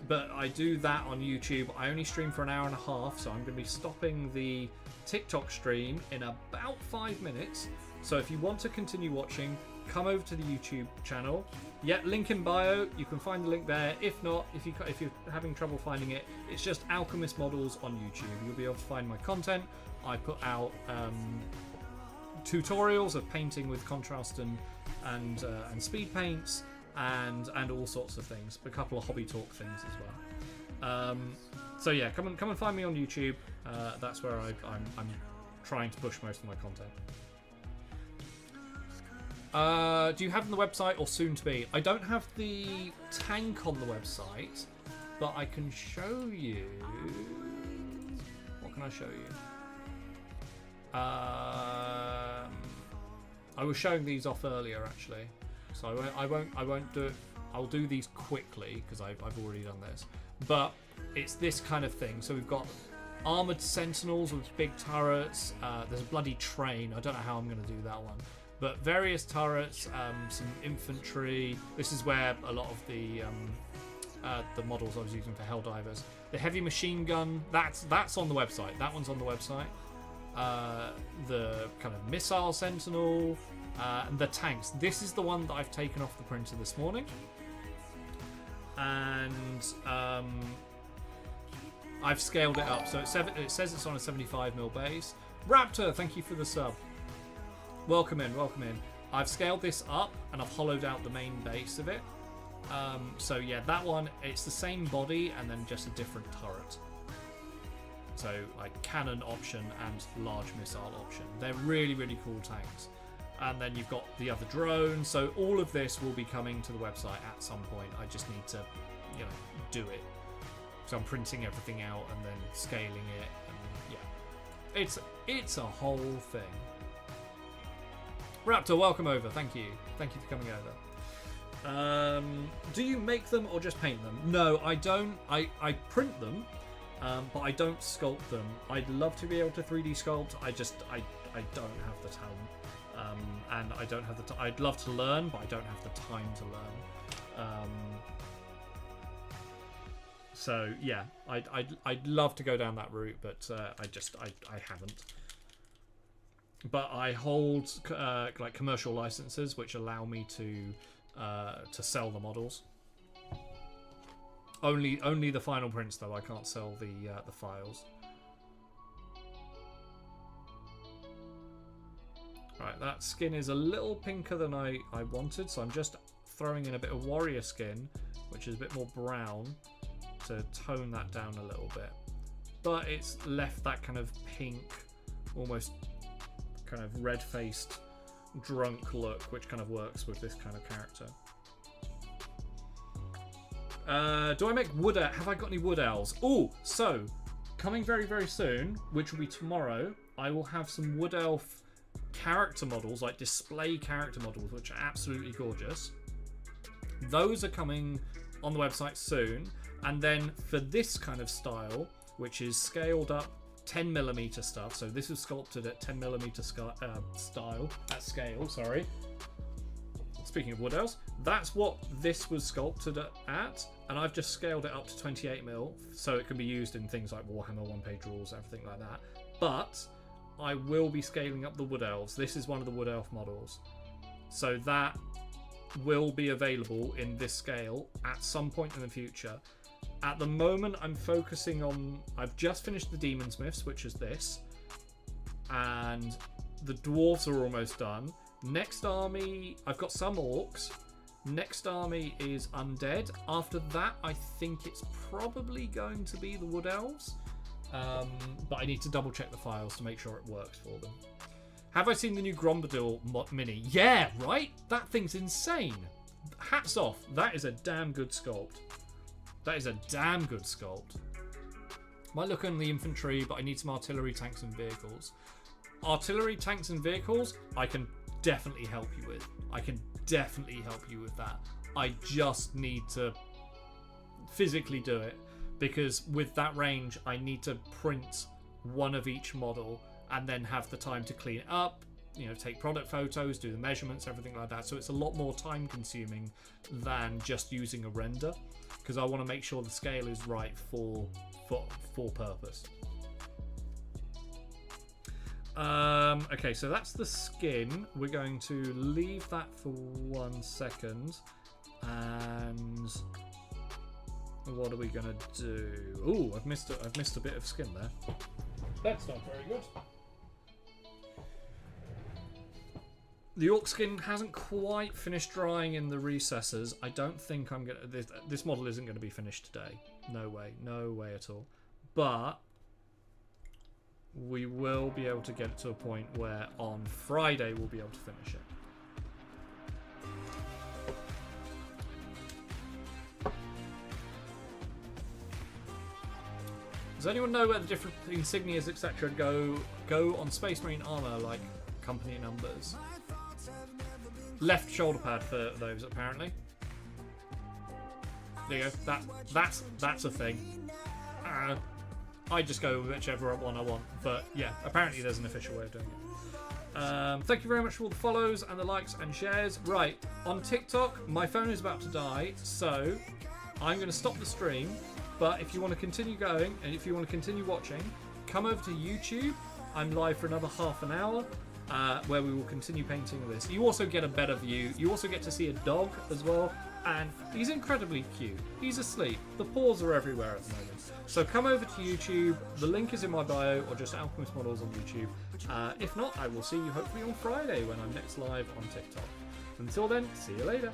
But I do that on YouTube. I only stream for an hour and a half, so I'm going to be stopping the TikTok stream in about 5 minutes. So if you want to continue watching, come over to the YouTube channel. Yeah, link in bio. You can find the link there. If not, if you're having trouble finding it, it's just Alchemist Models on YouTube. You'll be able to find my content. I put out tutorials of painting with contrast and speed paints and all sorts of things. A couple of hobby talk things as well. So yeah, come and find me on YouTube. That's where I'm trying to push most of my content. Do you have it on the website or soon to be? I don't have the tank on the website, but I can show you. What can I show you? I was showing these off earlier actually, so I won't do it. I'll do these quickly because I've already done this. But it's this kind of thing. So we've got armored sentinels with big turrets. There's a bloody train. I don't know how I'm going to do that one. But various turrets, some infantry. This is where a lot of the the models I was using for Helldivers. The heavy machine gun, that's on the website. That one's on the website. The kind of missile sentinel, and the tanks. This is the one that I've taken off the printer this morning. And I've scaled it up. So it says it's on a 75mm base. Raptor, thank you for the sub. Welcome in, welcome in. I've scaled this up and I've hollowed out the main base of it. So yeah, that one, it's the same body and then just a different turret. So like cannon option and large missile option. They're really, really cool tanks. And then you've got the other drones. So all of this will be coming to the website at some point. I just need to, do it. So I'm printing everything out and then scaling it. And yeah, it's a whole thing. Raptor, welcome over. Thank you. Thank you for coming over. Do you make them or just paint them? No, I don't. I print them, but I don't sculpt them. I'd love to be able to 3D sculpt. I don't have the talent, and I don't have the. I'd love to learn, but I don't have the time to learn. So yeah, I'd love to go down that route, but I haven't. But I hold like commercial licenses, which allow me to sell the models. Only the final prints, though. I can't sell the files. Right, that skin is a little pinker than I wanted, so I'm just throwing in a bit of warrior skin, which is a bit more brown, to tone that down a little bit. But it's left that kind of pink, almost kind of red-faced, drunk look, which kind of works with this kind of character. Do I make wood? Have I got any wood owls? Oh, so coming very, very soon, which will be tomorrow, I will have some wood elf character models, like display character models, which are absolutely gorgeous. Those are coming on the website soon. And then for this kind of style, which is scaled up 10mm stuff, so this is sculpted at 10mm style, at scale, sorry. Speaking of wood elves, that's what this was sculpted at, and I've just scaled it up to 28mm, so it can be used in things like Warhammer one-page rules, everything like that. But I will be scaling up the wood elves. This is one of the wood elf models, so that will be available in this scale at some point in the future. At the moment, I'm focusing on... I've just finished the Demon Smiths, which is this. And the Dwarves are almost done. Next army... I've got some Orcs. Next army is Undead. After that, I think it's probably going to be the Wood Elves. But I need to double-check the files to make sure it works for them. Have I seen the new Grombadil Mini? Yeah, right? That thing's insane. Hats off. That is a damn good sculpt. That is a damn good sculpt. Might look on the infantry, but I need some artillery, tanks, and vehicles. Artillery, tanks, and vehicles, I can definitely help you with. I can definitely help you with that. I just need to physically do it, because with that range, I need to print one of each model and then have the time to clean it up, take product photos, do the measurements, everything like that. So it's a lot more time consuming than just using a render, because I want to make sure the scale is right for purpose. Okay, so that's the skin. We're going to leave that for 1 second. And what are we gonna do? Ooh, I've missed a bit of skin there. That's not very good. The orc skin hasn't quite finished drying in the recesses. I don't think I'm gonna. This model isn't going to be finished today. No way at all. But we will be able to get it to a point where on Friday we'll be able to finish it. Does anyone know where the different insignias, etc., go on Space Marine armor, like company numbers? Left shoulder pad for those, apparently. There you go. That's a thing. I just go with whichever one I want. But yeah, apparently there's an official way of doing it. Thank you very much for all the follows and the likes and shares. Right, on TikTok, my phone is about to die, so I'm going to stop the stream, but if you want to continue going and if you want to continue watching, come over to YouTube. I'm live for another half an hour where we will continue painting this. You also get a better view. You also get to see a dog as well, and he's incredibly cute. He's asleep. The paws are everywhere at the moment. So come over to YouTube. The link is in my bio, or just Alchemist Models on YouTube. If not, I will see you hopefully on Friday when I'm next live on TikTok. Until then, see you later.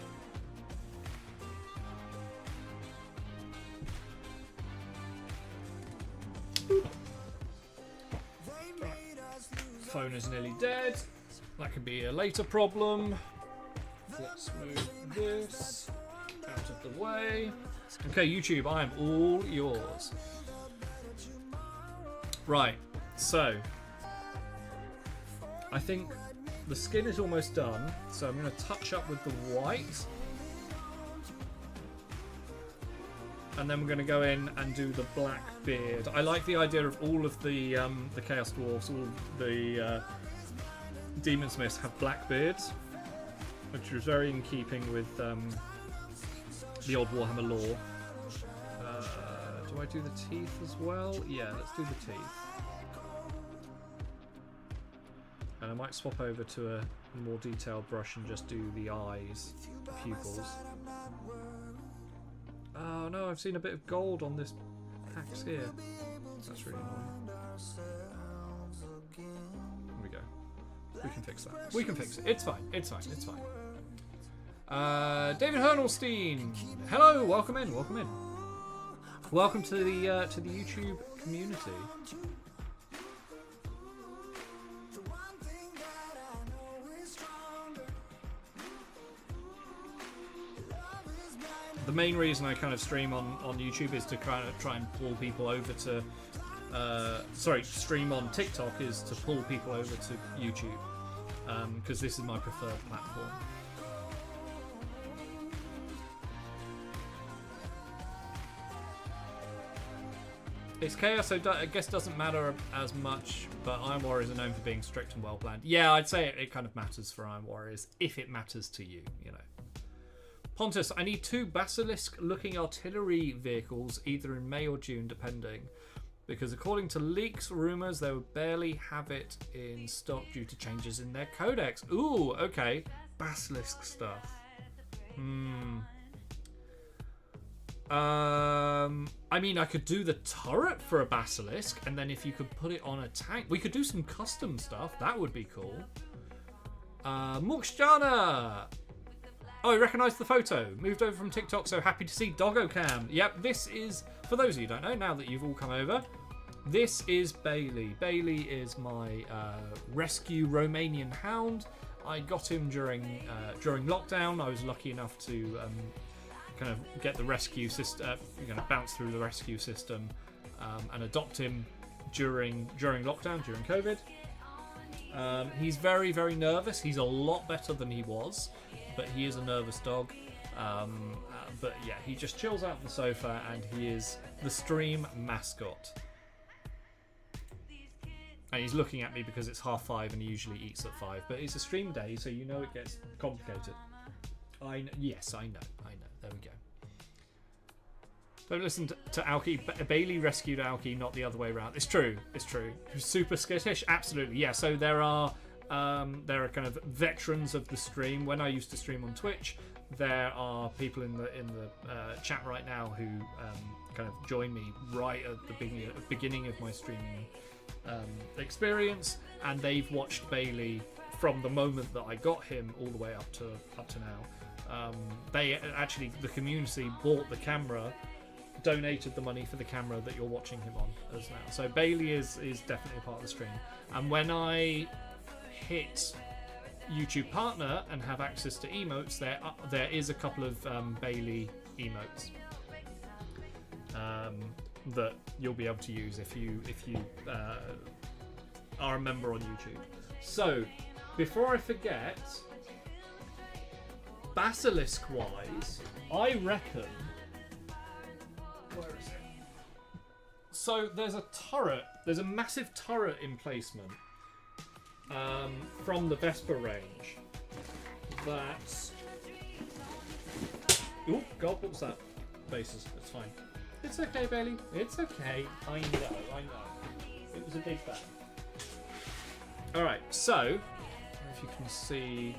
Phone is nearly dead. That could be a later problem. Let's move this out of the way. Okay, YouTube, I am all yours. Right, so I think the skin is almost done, so I'm going to touch up with the white. And then we're going to go in and do the black beard. I like the idea of all of the Chaos Dwarfs, all of the Demon Smiths have black beards, which is very in keeping with the old Warhammer lore. Do I do the teeth as well? Yeah, let's do the teeth. And I might swap over to a more detailed brush and just do the eyes, pupils. Oh no, I've seen a bit of gold on this axe here. That's really annoying. There we go. We can fix that. We can fix it. It's fine. It's fine. It's fine. David Hernelstein. Hello. Welcome in. Welcome in. Welcome to the YouTube community. The main reason I kind of stream on YouTube is to kind of try and pull people over to stream on TikTok is to pull people over to YouTube, because this is my preferred platform. It's chaos, so I guess doesn't matter as much, but Iron Warriors are known for being strict and well planned. Yeah, I'd say it kind of matters for Iron Warriors, if it matters to you, you know. Pontus, I need 2 basilisk-looking artillery vehicles, either in May or June, depending. Because according to leaks, rumours, they would barely have it in stock due to changes in their codex. Ooh, okay. Basilisk stuff. I mean, I could do the turret for a basilisk, and then if you could put it on a tank, we could do some custom stuff. That would be cool. Muxjana! Oh, I recognise the photo. Moved over from TikTok, so happy to see Doggo Cam. Yep, this is, for those of you who don't know, now that you've all come over, this is Bailey. Bailey is my rescue Romanian hound. I got him during lockdown. I was lucky enough to kind of get the rescue system, bounce through the rescue system, and adopt him during lockdown, during COVID. He's very, very nervous. He's a lot better than he was, but he is a nervous dog. But yeah, he just chills out on the sofa, and he is the stream mascot. And he's looking at me because it's 5:30 and he usually eats at 5. But it's a stream day, so you know it gets complicated. Yes, I know. There we go. Don't listen to Alki. Bailey rescued Alki, not the other way around. It's true. Super skittish? Absolutely. Yeah, so there are kind of veterans of the stream. When I used to stream on Twitch, there are people in the chat right now who kind of joined me right at the beginning of my streaming experience, and they've watched Bailey from the moment that I got him all the way up to now. They actually, the community bought the camera, donated the money for the camera that you're watching him on as now. So Bailey is definitely a part of the stream. And when I hit YouTube Partner and have access to emotes, there is a couple of Bailey emotes that you'll be able to use if you are a member on YouTube. So before I forget, basilisk wise, I reckon, where is it? So there's a turret, there's a massive turret emplacement from the Vesper range that's, oh god, what was that? faces. It's fine. It's okay, Bailey. It's okay. I know. It was a big bang. Alright, so, if you can see...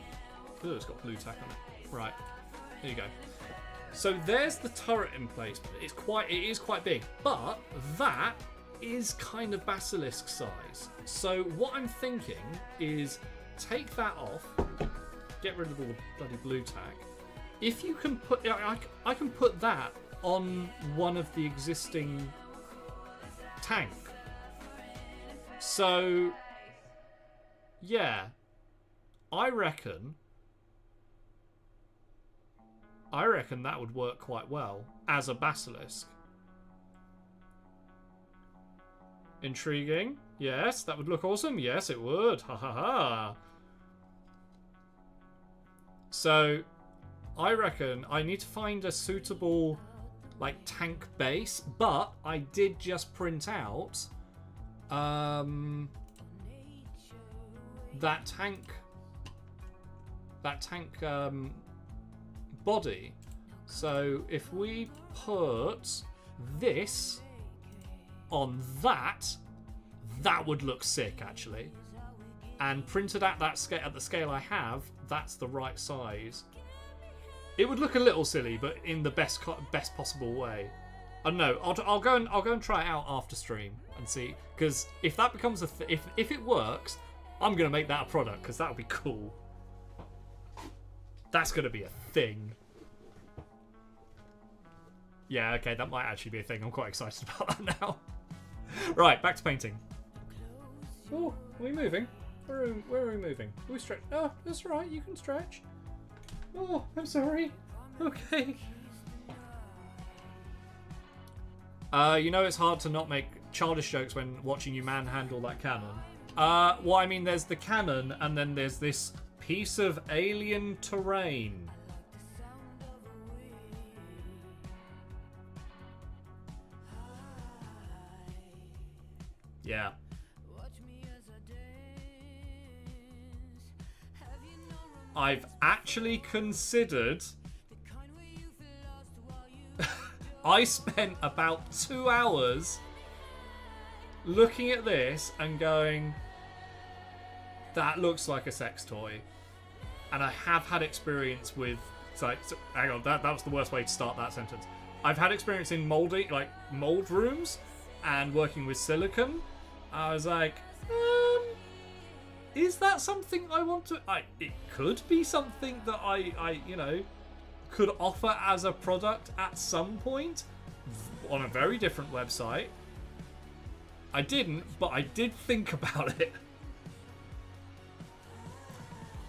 Oh, it's got blue tack on it. Right, there you go. So there's the turret in place. It is quite big, but that is kind of basilisk size. So what I'm thinking is take that off, get rid of all the bloody blue tack. If you can put... I can put that on one of the existing tank. So, yeah, I reckon that would work quite well as a basilisk. Intriguing. Yes, that would look awesome. Yes, it would. Ha ha ha. So, I reckon I need to find a suitable, like, tank base, but I did just print out that tank body. So if we put this on that would look sick actually. And printed at that scale, at the scale I have, that's the right size. It would look a little silly, but in the best possible way. I don't know. I'll go and try it out after stream and see, because if that becomes if it works, I'm gonna make that a product because that would be cool. That's gonna be a thing. Yeah, okay, that might actually be a thing. I'm quite excited about that now. Right, back to painting. Oh, are we moving? Where are we moving? Are we stretch? Oh, that's right. You can stretch. Oh, I'm sorry. Okay. You know it's hard to not make childish jokes when watching you manhandle that cannon. Well, I mean, there's the cannon, and then there's this piece of alien terrain. Yeah. I've actually considered... I spent about 2 hours looking at this and going, that looks like a sex toy. And I have had experience with... hang on, that was the worst way to start that sentence. I've had experience in mold rooms and working with silicone. I was like, is that something I want to... it could be something that I could offer as a product at some point on a very different website. I didn't, but I did think about it.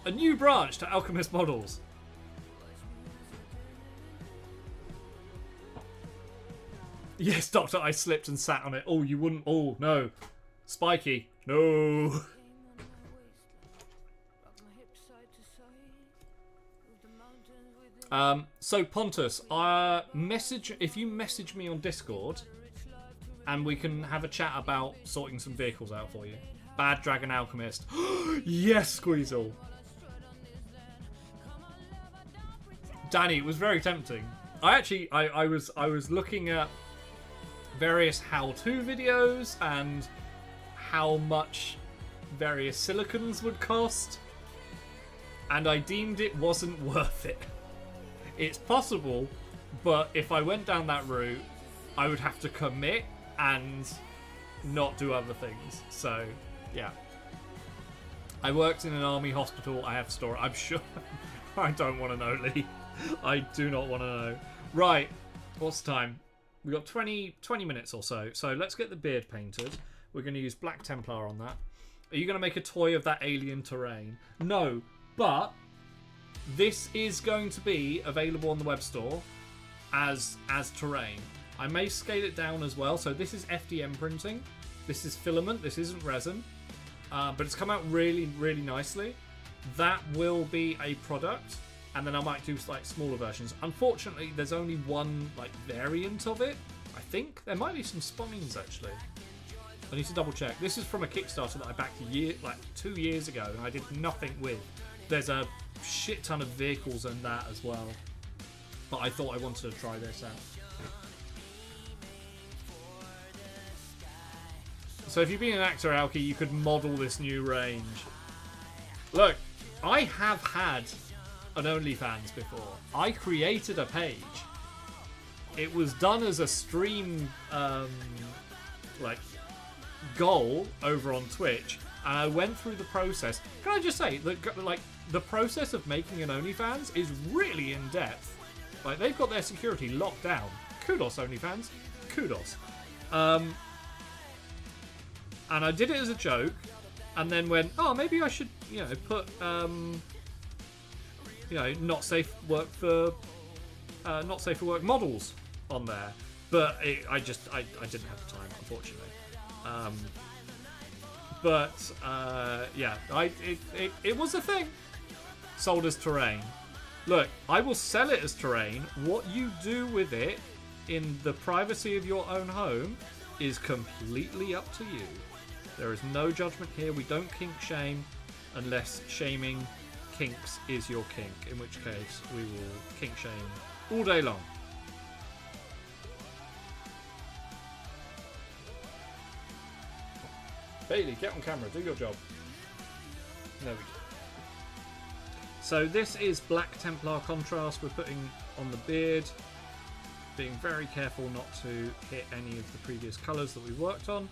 A new branch to Alchemist Models. Yes, Doctor, I slipped and sat on it. Oh, you wouldn't... Oh, no. Spiky. No. So Pontus, if you message me on Discord, and we can have a chat about sorting some vehicles out for you. Bad Dragon Alchemist. Yes, Squeezel. Danny, it was very tempting. I was looking at various how-to videos and how much various silicons would cost, and I deemed it wasn't worth it. It's possible, but if I went down that route, I would have to commit and not do other things. So, yeah. I worked in an army hospital. I have story. I'm sure. I don't want to know, Lee. I do not want to know. Right. What's the time? We've got 20 minutes or so. So let's get the beard painted. We're going to use Black Templar on that. Are you going to make a toy of that alien terrain? No, but this is going to be available on the web store as terrain. I may scale it down as well. So this is FDM printing. This is filament. This isn't resin. But it's come out really, really nicely. That will be a product. And then I might do like smaller versions. Unfortunately, there's only one like variant of it. I think there might be some spines actually. I need to double check. This is from a Kickstarter that I backed 2 years ago, and I did nothing with. There's a shit ton of vehicles in that as well. But I thought I wanted to try this out. So if you've been an actor, Alki, you could model this new range. Look, I have had an OnlyFans before. I created a page. It was done as a stream, like, goal over on Twitch, and I went through the process. Can I just say that, like, the process of making an OnlyFans is really in depth. Like, they've got their security locked down. Kudos, OnlyFans. Kudos. And I did it as a joke, and then went, oh, maybe I should, you know, put, you know, not safe for work models on there. But I didn't have the time, unfortunately. Yeah, it was a thing. Sold as terrain. Look, I will sell it as terrain. What you do with it in the privacy of your own home is completely up to you. There is no judgment here. We don't kink shame unless shaming kinks is your kink, in which case we will kink shame all day long. Bailey, get on camera, do your job. There we go. So this is Black Templar contrast we're putting on the beard. Being very careful not to hit any of the previous colours that we've worked on.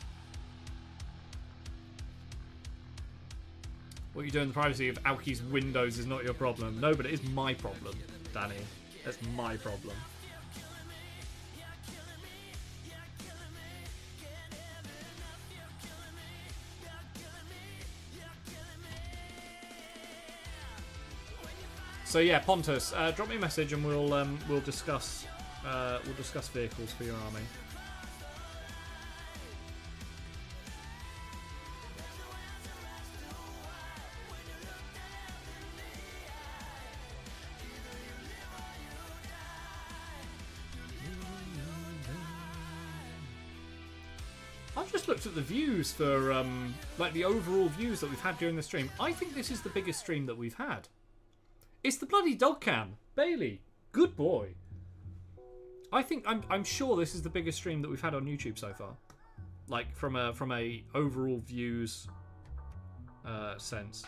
What you do in the privacy of Alki's windows is not your problem. No, but it is my problem, Danny. That's my problem. So yeah, Pontus, drop me a message and we'll discuss vehicles for your army. I've just looked at the views for like the overall views that we've had during the stream. I think this is the biggest stream that we've had. It's the bloody dog cam, Bailey. Good boy. I'm sure this is the biggest stream that we've had on YouTube so far. Like from a overall views sense.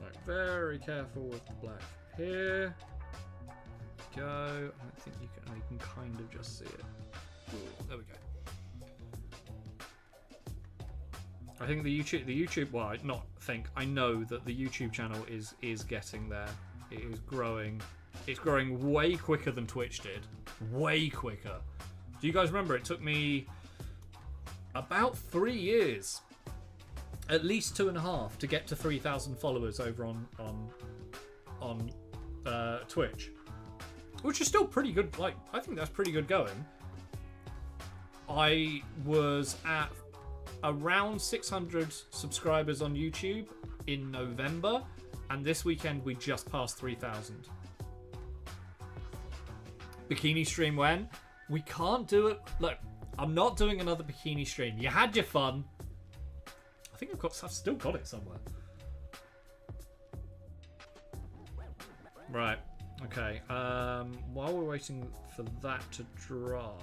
Right, very careful with the black here. Go. I don't think you can kind of just see it. Ooh, there we go. I think the YouTube, well, not think, I know that the YouTube channel is getting there. It is growing. It's growing way quicker than Twitch did. Way quicker. Do you guys remember? It took me about 3 years, at least 2.5, to get to 3,000 followers over on Twitch, which is still pretty good. Like, I think that's pretty good going. I was at around 600 subscribers on YouTube in November, and this weekend we just passed 3,000. Bikini stream when? We can't do it. Look, I'm not doing another bikini stream. You had your fun. I think I've still got it somewhere. Right. Okay. While we're waiting for that to dry.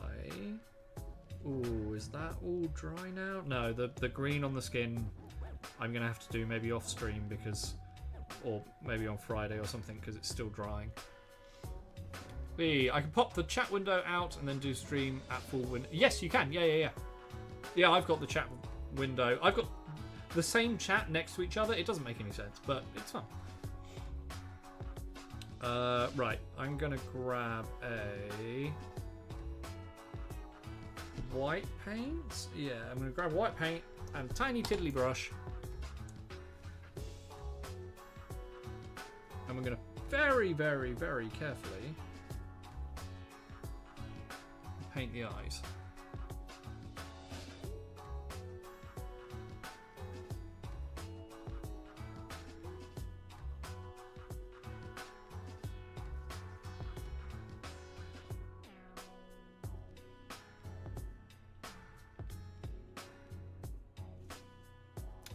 Ooh, is that all dry now? No, the green on the skin I'm going to have to do maybe off stream because, or maybe on Friday or something because it's still drying. I can pop the chat window out and then do stream at full window. Yes, you can. Yeah. Yeah, I've got the chat window. I've got the same chat next to each other. It doesn't make any sense, but it's fun. Right, I'm going to grab a white paint. Yeah, I'm going to grab white paint and a tiny tiddly brush. And we're going to very, very, very carefully paint the eyes.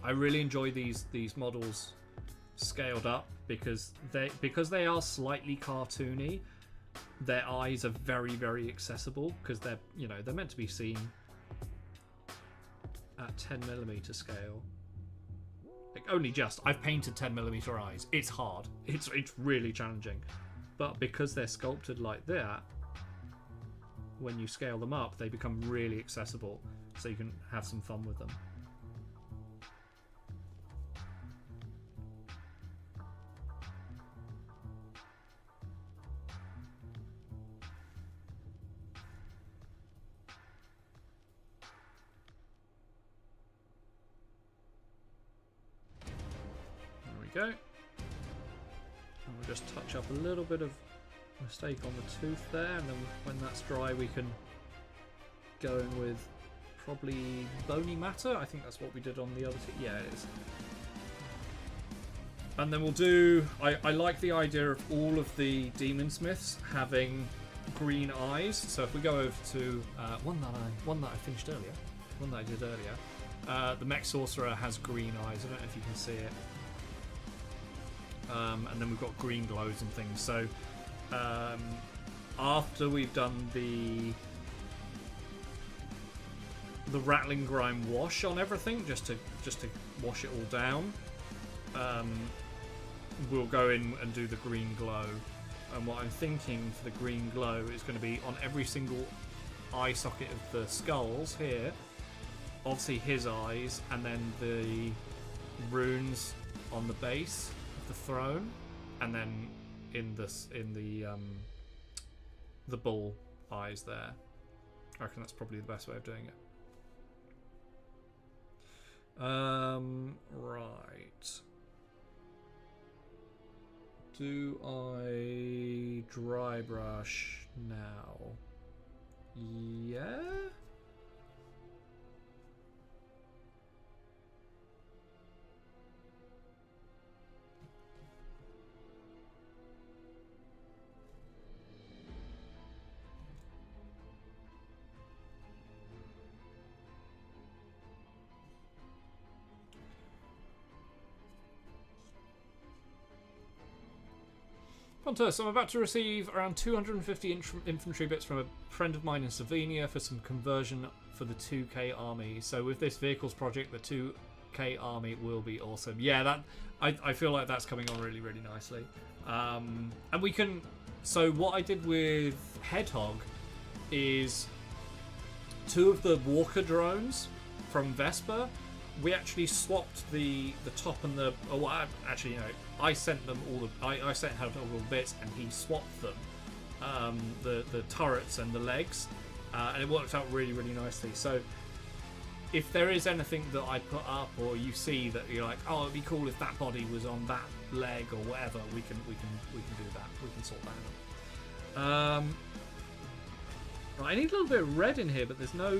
I really enjoy these models scaled up because they are slightly cartoony. their eyes are very, very accessible because they're, you know, they're meant to be seen at 10mm scale. Like, only just. I've painted 10mm eyes. It's hard. It's really challenging. But because they're sculpted like that, when you scale them up, they become really accessible, so you can have some fun with them. Go, and we'll just touch up a little bit of mistake on the tooth there, and then when that's dry we can go in with probably bony matter. I think that's what we did on the other tooth. Yeah, it is. And then we'll do, I like the idea of all of the demon smiths having green eyes. So if we go over to one that I finished earlier, one that I did earlier, the mech sorcerer has green eyes. I don't know if you can see it. And then we've got green glows and things. So after we've done the rattling grime wash on everything, just to wash it all down, we'll go in and do the green glow. And what I'm thinking for the green glow is going to be on every single eye socket of the skulls here. Obviously his eyes, and then the runes on the base the throne, and then in the bull eyes there. I reckon that's probably the best way of doing it. Right. Do I dry brush now? Yeah? Pontus, I'm about to receive around 250 infantry bits from a friend of mine in Slovenia for some conversion for the 2K army. So with this vehicles project, the 2K army will be awesome. Yeah, that I feel like that's coming on really, really nicely. And we can... So what I did with Hedgehog is 2 of the walker drones from Vesper. We actually swapped the top and the... Oh, actually, no. I sent them all the... I sent her all the bits, and he swapped them. The turrets and the legs. And it worked out really, really nicely. So, if there is anything that I put up, or you see that you're like, oh, it'd be cool if that body was on that leg or whatever, we can do that. We can sort that out. Right, I need a little bit of red in here, but there's no.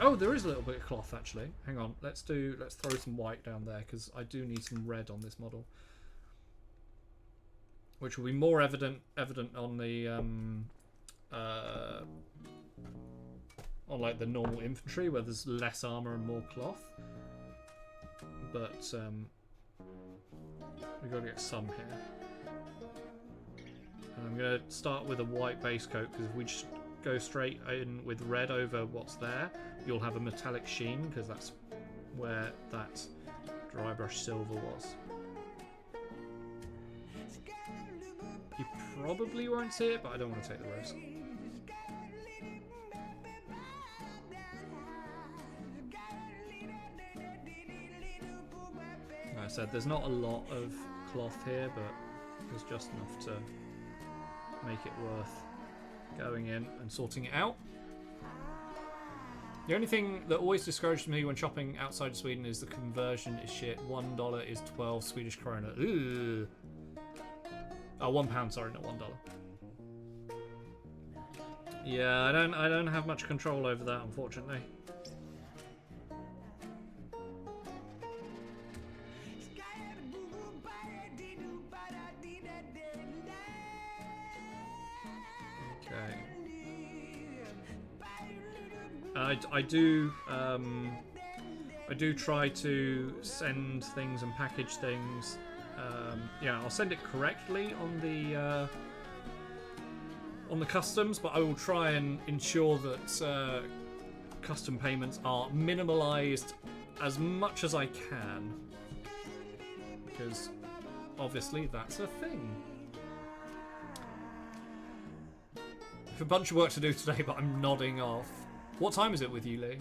Oh, there is a little bit of cloth actually. Hang on, let's throw some white down there because I do need some red on this model, which will be more evident on the on like the normal infantry where there's less armor and more cloth. But we've got to get some here. And I'm going to start with a white base coat because if we just go straight in with red over what's there, you'll have a metallic sheen because that's where that dry brush silver was. You probably won't see it, but I don't want to take the risk. Like I said, there's not a lot of cloth here, but there's just enough to make it worth going in and sorting it out. The only thing that always discourages me when shopping outside of Sweden is the conversion is shit. $1 is 12 Swedish krona. Ooh. Oh, £1, sorry, not $1. Yeah, I don't have much control over that, unfortunately. I do try to send things and package things. Yeah, I'll send it correctly on the on the customs, but I will try and ensure that custom payments are minimalised as much as I can, because obviously that's a thing. A bunch of work to do today, but I'm nodding off. What time is it with you, Lee?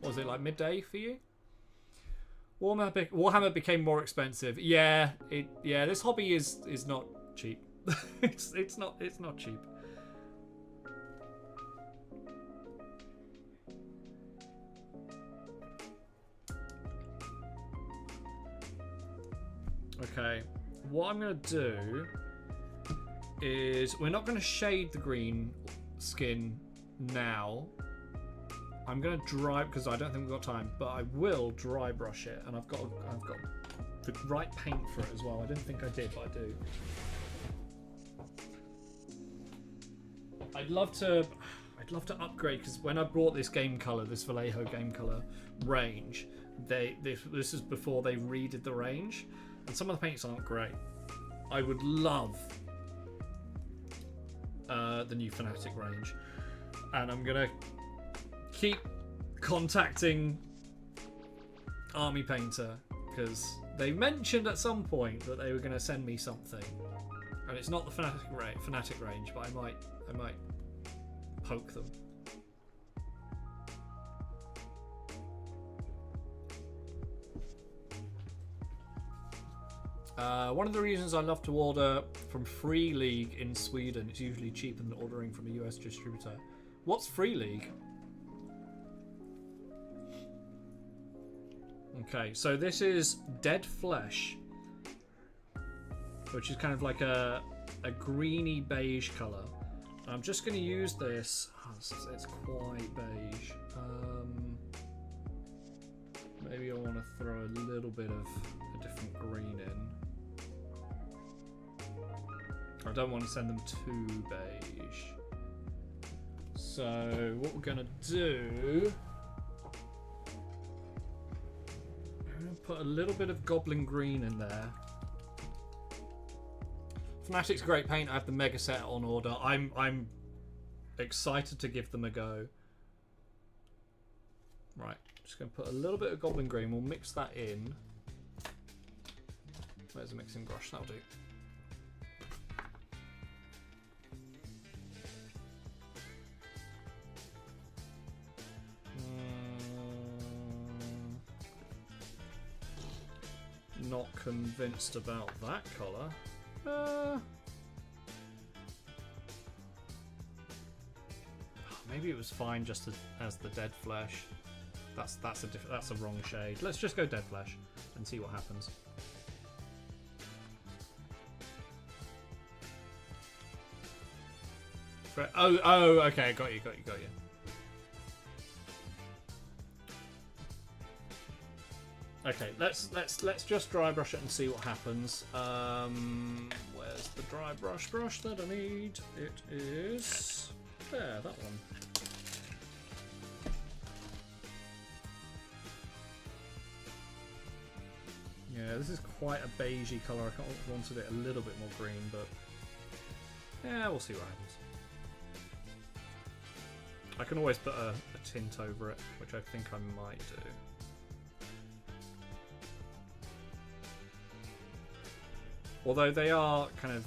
Was it like midday for you? Warhammer became more expensive. Yeah, this hobby is not cheap. it's not cheap. Okay, what I'm going to do is we're not going to shade the green skin now. I'm going to dry, because I don't think we've got time, but I will dry brush it, and I've got the right paint for it as well. I didn't think I did, but I do. I'd love to upgrade, because when I bought this game color, this Vallejo game color range, this is before they redid the range, and some of the paints aren't great. I would love the new Fnatic range, and I'm gonna keep contacting Army Painter, because they mentioned at some point that they were going to send me something, and it's not the Fnatic range, but I might poke them. One of the reasons I love to order from Free League in Sweden, it's usually cheaper than ordering from a US distributor. What's Free League? Okay, so this is Dead Flesh, which is kind of like a greeny beige colour. I'm just going to use this. Oh, it's quite beige. Maybe I want to throw a little bit of a different green in. I don't want to send them too beige. So what we're going to do, I'm going to put a little bit of Goblin Green in there. Fnatic's great paint. I have the mega set on order. I'm excited to give them a go. Right, just going to put a little bit of Goblin Green. We'll mix that in. Where's the mixing brush? That'll do. Not convinced about that colour. Maybe it was fine just as the Dead Flesh. That's a wrong shade. Let's just go Dead Flesh and see what happens. Oh, okay, got you. Okay, let's just dry brush it and see what happens. Where's the dry brush that I need? It is there, that one. Yeah, this is quite a beigey colour. I kind of wanted it a little bit more green, but yeah, we'll see what happens. I can always put a tint over it, which I think I might do. Although they are kind of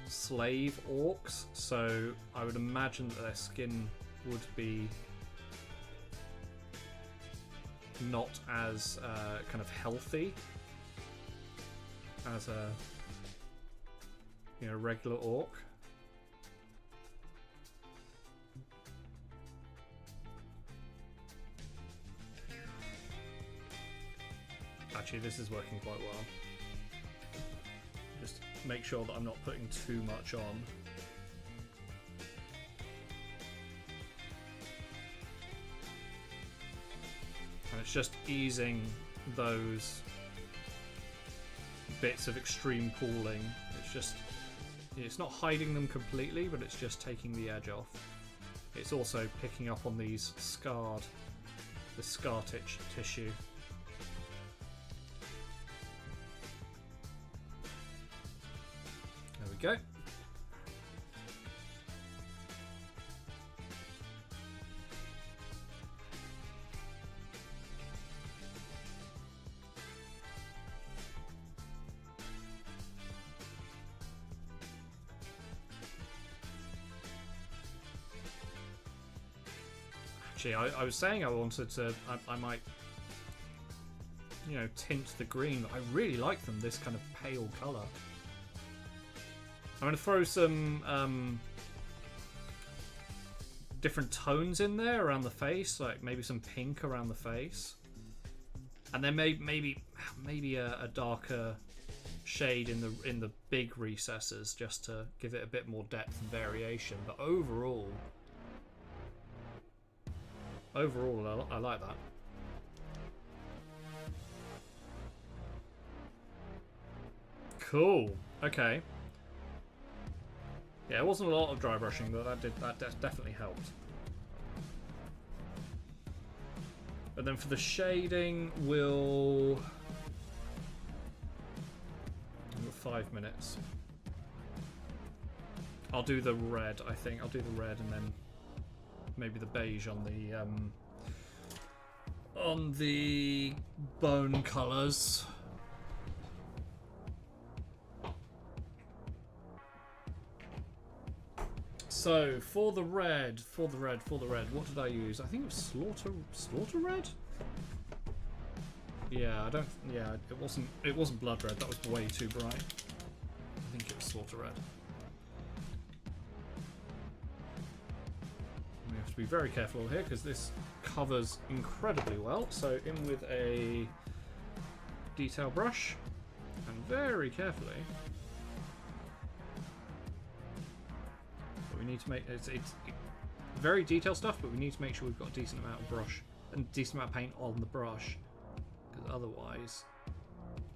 slave orcs, so I would imagine that their skin would be not as kind of healthy as a regular orc. Actually, this is working quite well. Just make sure that I'm not putting too much on. And it's just easing those bits of extreme pooling. It's not hiding them completely, but it's just taking the edge off. It's also picking up on the scar tissue. There we go. Actually, I was saying I wanted to. I might, you know, tint the green. I really like them. This kind of pale colour. I'm going to throw some different tones in there around the face, like maybe some pink around the face, and then maybe a darker shade in the big recesses, just to give it a bit more depth and variation. But overall, I like that. Cool. Okay. Yeah, it wasn't a lot of dry brushing, but that definitely helped. And then for the shading, we'll 5 minutes. I'll do the red. I think I'll do the red, and then maybe the beige on the bone colours. So for the red, what did I use? I think it was Slaughter Red. Yeah, it wasn't Blood Red. That was way too bright. I think it was Slaughter Red. We have to be very careful here because this covers incredibly well. So in with a detail brush and very carefully. We need to make it's very detailed stuff, but we need to make sure we've got a decent amount of brush and decent amount of paint on the brush, because otherwise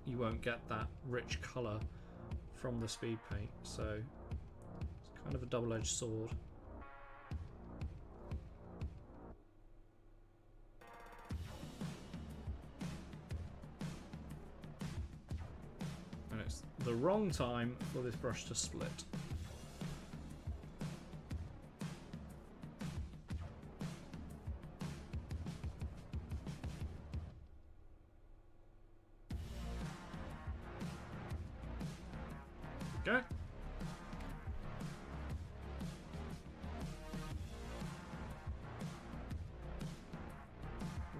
you won't get that rich colour from the speed paint. So it's kind of a double-edged sword. And it's the wrong time for this brush to split. Okay.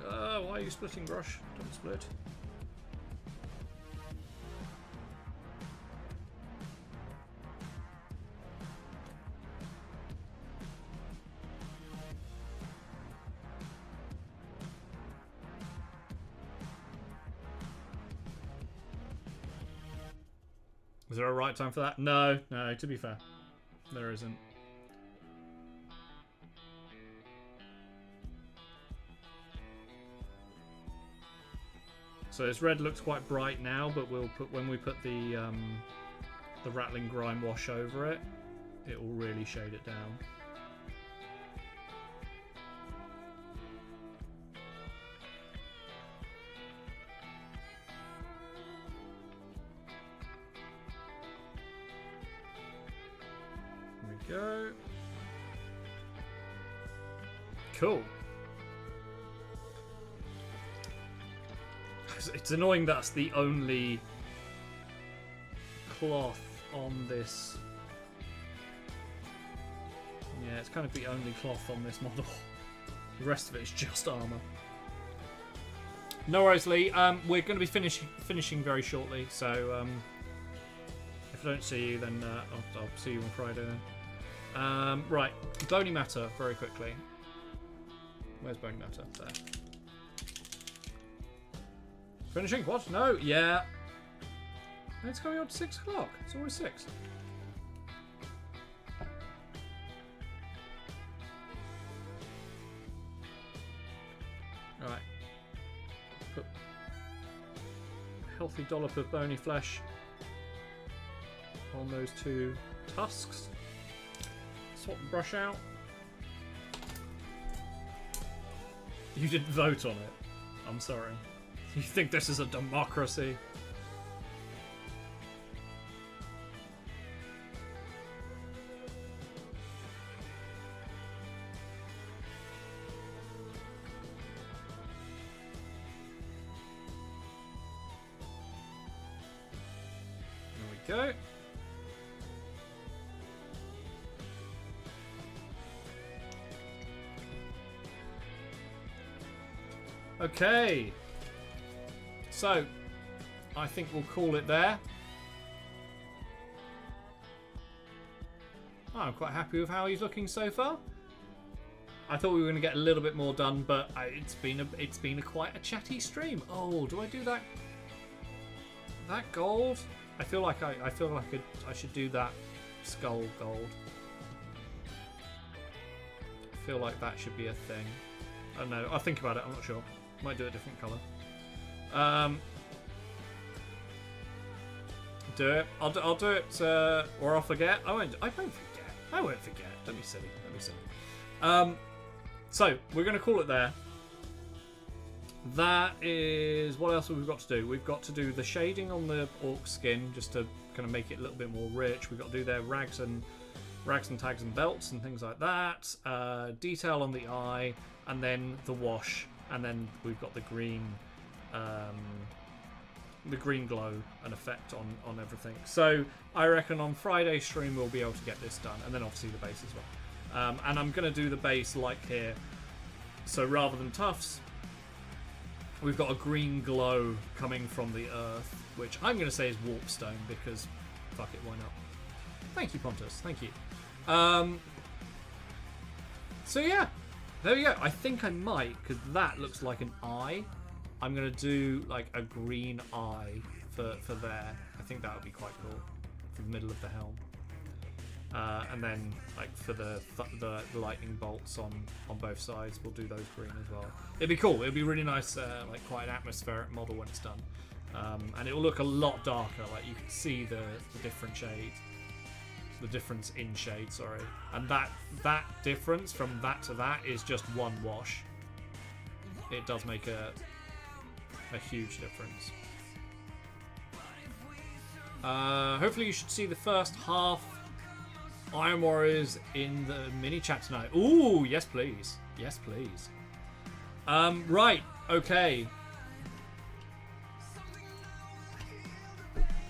Why are you splitting brush? Don't split. Is there a right time for that? No, to be fair, there isn't. So this red looks quite bright now, but when we put the Rattling Grime wash over it, it will really shade it down. Go. Cool. It's annoying that's the only cloth on this. Yeah, it's kind of the only cloth on this model. The rest of it is just armour. No worries, Lee. We're going to be finishing very shortly, so if I don't see you, then I'll see you on Friday then. Right, Bony Matter, very quickly. Where's Bony Matter? There. Finishing? What? No, yeah. It's going on to 6 o'clock. It's always 6. Right. Put a healthy dollop of bony flesh on those 2 tusks. Swap the brush out. You didn't vote on it. I'm sorry. You think this is a democracy? There we go. Okay. So, I think we'll call it there. I'm quite happy with how he's looking so far. I thought we were going to get a little bit more done, but it's been quite a chatty stream. Oh, do I do that? That gold? I feel like I should do that skull gold. I feel like that should be a thing. I don't know. I'll think about it. I'm not sure. Might do a different colour. Do it. I'll do it, or I'll forget. I won't forget. I won't forget. Don't be silly. Don't be silly. So we're going to call it there. That is, what else have we got to do? We've got to do the shading on the orc skin just to kind of make it a little bit more rich. We've got to do their rags and tags and belts and things like that. Detail on the eye, and then the wash, and then we've got the green glow and effect on everything. So I reckon on Friday's stream we'll be able to get this done, and then obviously the base as well. And I'm going to do the base like here. So rather than tufts, we've got a green glow coming from the earth, which I'm going to say is warpstone because fuck it, why not? Thank you, Pontus. Thank you. So yeah, there we go. I think I might, because that looks like an eye. I'm going to do like a green eye for there. I think that would be quite cool for the middle of the helm. And then like for the lightning bolts on both sides, we'll do those green as well. It'd be cool. It'd be really nice, like quite an atmospheric model when it's done. And it will look a lot darker. Like you can see the different shades, the difference in shade. Sorry, and that difference from that to that is just one wash. It does make a huge difference. Hopefully you should see the first half Iron Warriors in the mini chat tonight. Ooh, yes please. Yes please. Right, okay.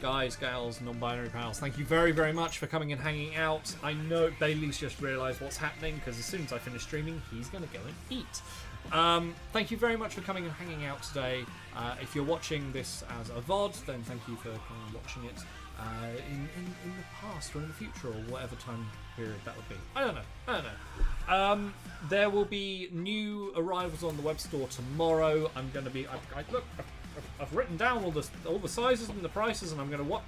Guys, gals, non-binary pals, thank you very, very much for coming and hanging out. I know Bailey's just realised what's happening, because as soon as I finish streaming, he's going to go and eat. Thank you very much for coming and hanging out today. If you're watching this as a VOD, then thank you for coming and watching it in the past or in the future or whatever time period that would be. I don't know. There will be new arrivals on the web store tomorrow. I'm going to be... Look, I've written down all the sizes and the prices, and I'm going to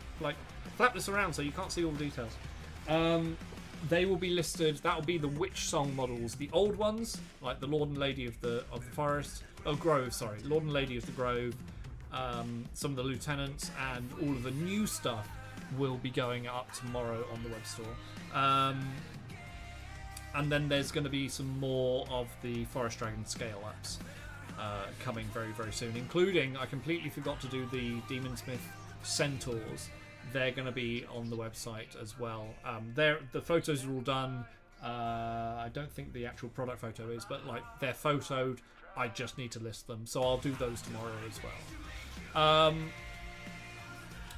flap this around so you can't see all the details. They will be listed. That will be the Witch Song models, the old ones, like the Lord and Lady of the Forest, Grove. Sorry, Lord and Lady of the Grove. Some of the lieutenants and all of the new stuff will be going up tomorrow on the web store. And then there's going to be some more of the Forest Dragon scale ups coming very, very soon, including, I completely forgot to do the Demonsmith Centaurs. They're going to be on the website as well. The photos are all done. I don't think the actual product photo is, but like they're photoed. I just need to list them, so I'll do those tomorrow as well.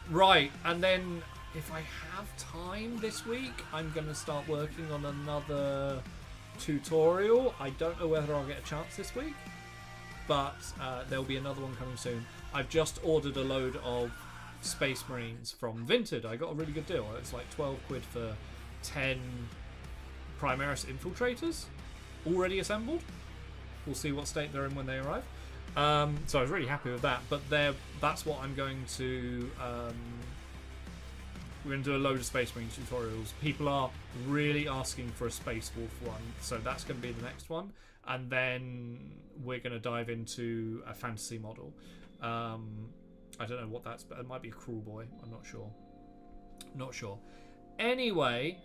Right, and then if I have time this week, I'm going to start working on another tutorial. I don't know whether I'll get a chance this week, but there'll be another one coming soon. I've just ordered a load of Space Marines from Vinted. I got a really good deal. It's like 12 quid for 10 Primaris Infiltrators already assembled. We'll see what state they're in when they arrive. So I was really happy with that. But that's what I'm going to... we're going to do a load of Space Marine tutorials. People are really asking for a Space Wolf one, so that's going to be the next one. And then we're going to dive into a fantasy model. I don't know what that's, but it might be a Cruel Boy. I'm not sure. Not sure. Anyway,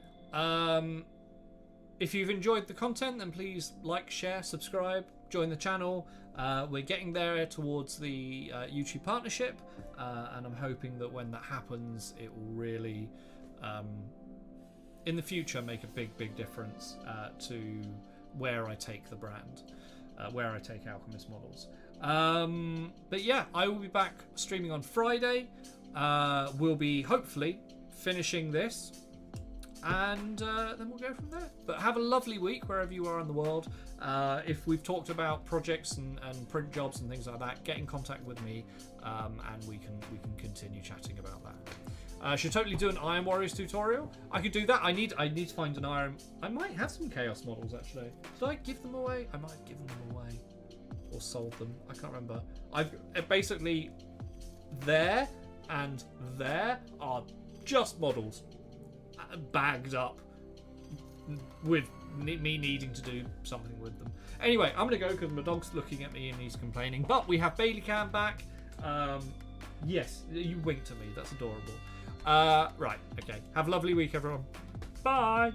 if you've enjoyed the content, then please like, share, subscribe, join the channel. We're getting there towards the YouTube partnership, and I'm hoping that when that happens, it will really, in the future, make a big difference to where I take the brand, where I take Alchemist models. But yeah, I will be back streaming on Friday. We'll be hopefully finishing this, and then we'll go from there. But have a lovely week wherever you are in the world. If we've talked about projects and print jobs and things like that, get in contact with me, and we can continue chatting about that. I should totally do an Iron Warriors tutorial. I could do that. I need to find an Iron. I might have some Chaos models actually. Did I give them away? I might have given them away or sold them. I can't remember. I've basically there and there are just models bagged up with me needing to do something with them. Anyway, I'm gonna go because my dog's looking at me and he's complaining. But we have Bailey Cam back. Yes, you winked at me. That's adorable. Right, okay. Have a lovely week, everyone. Bye.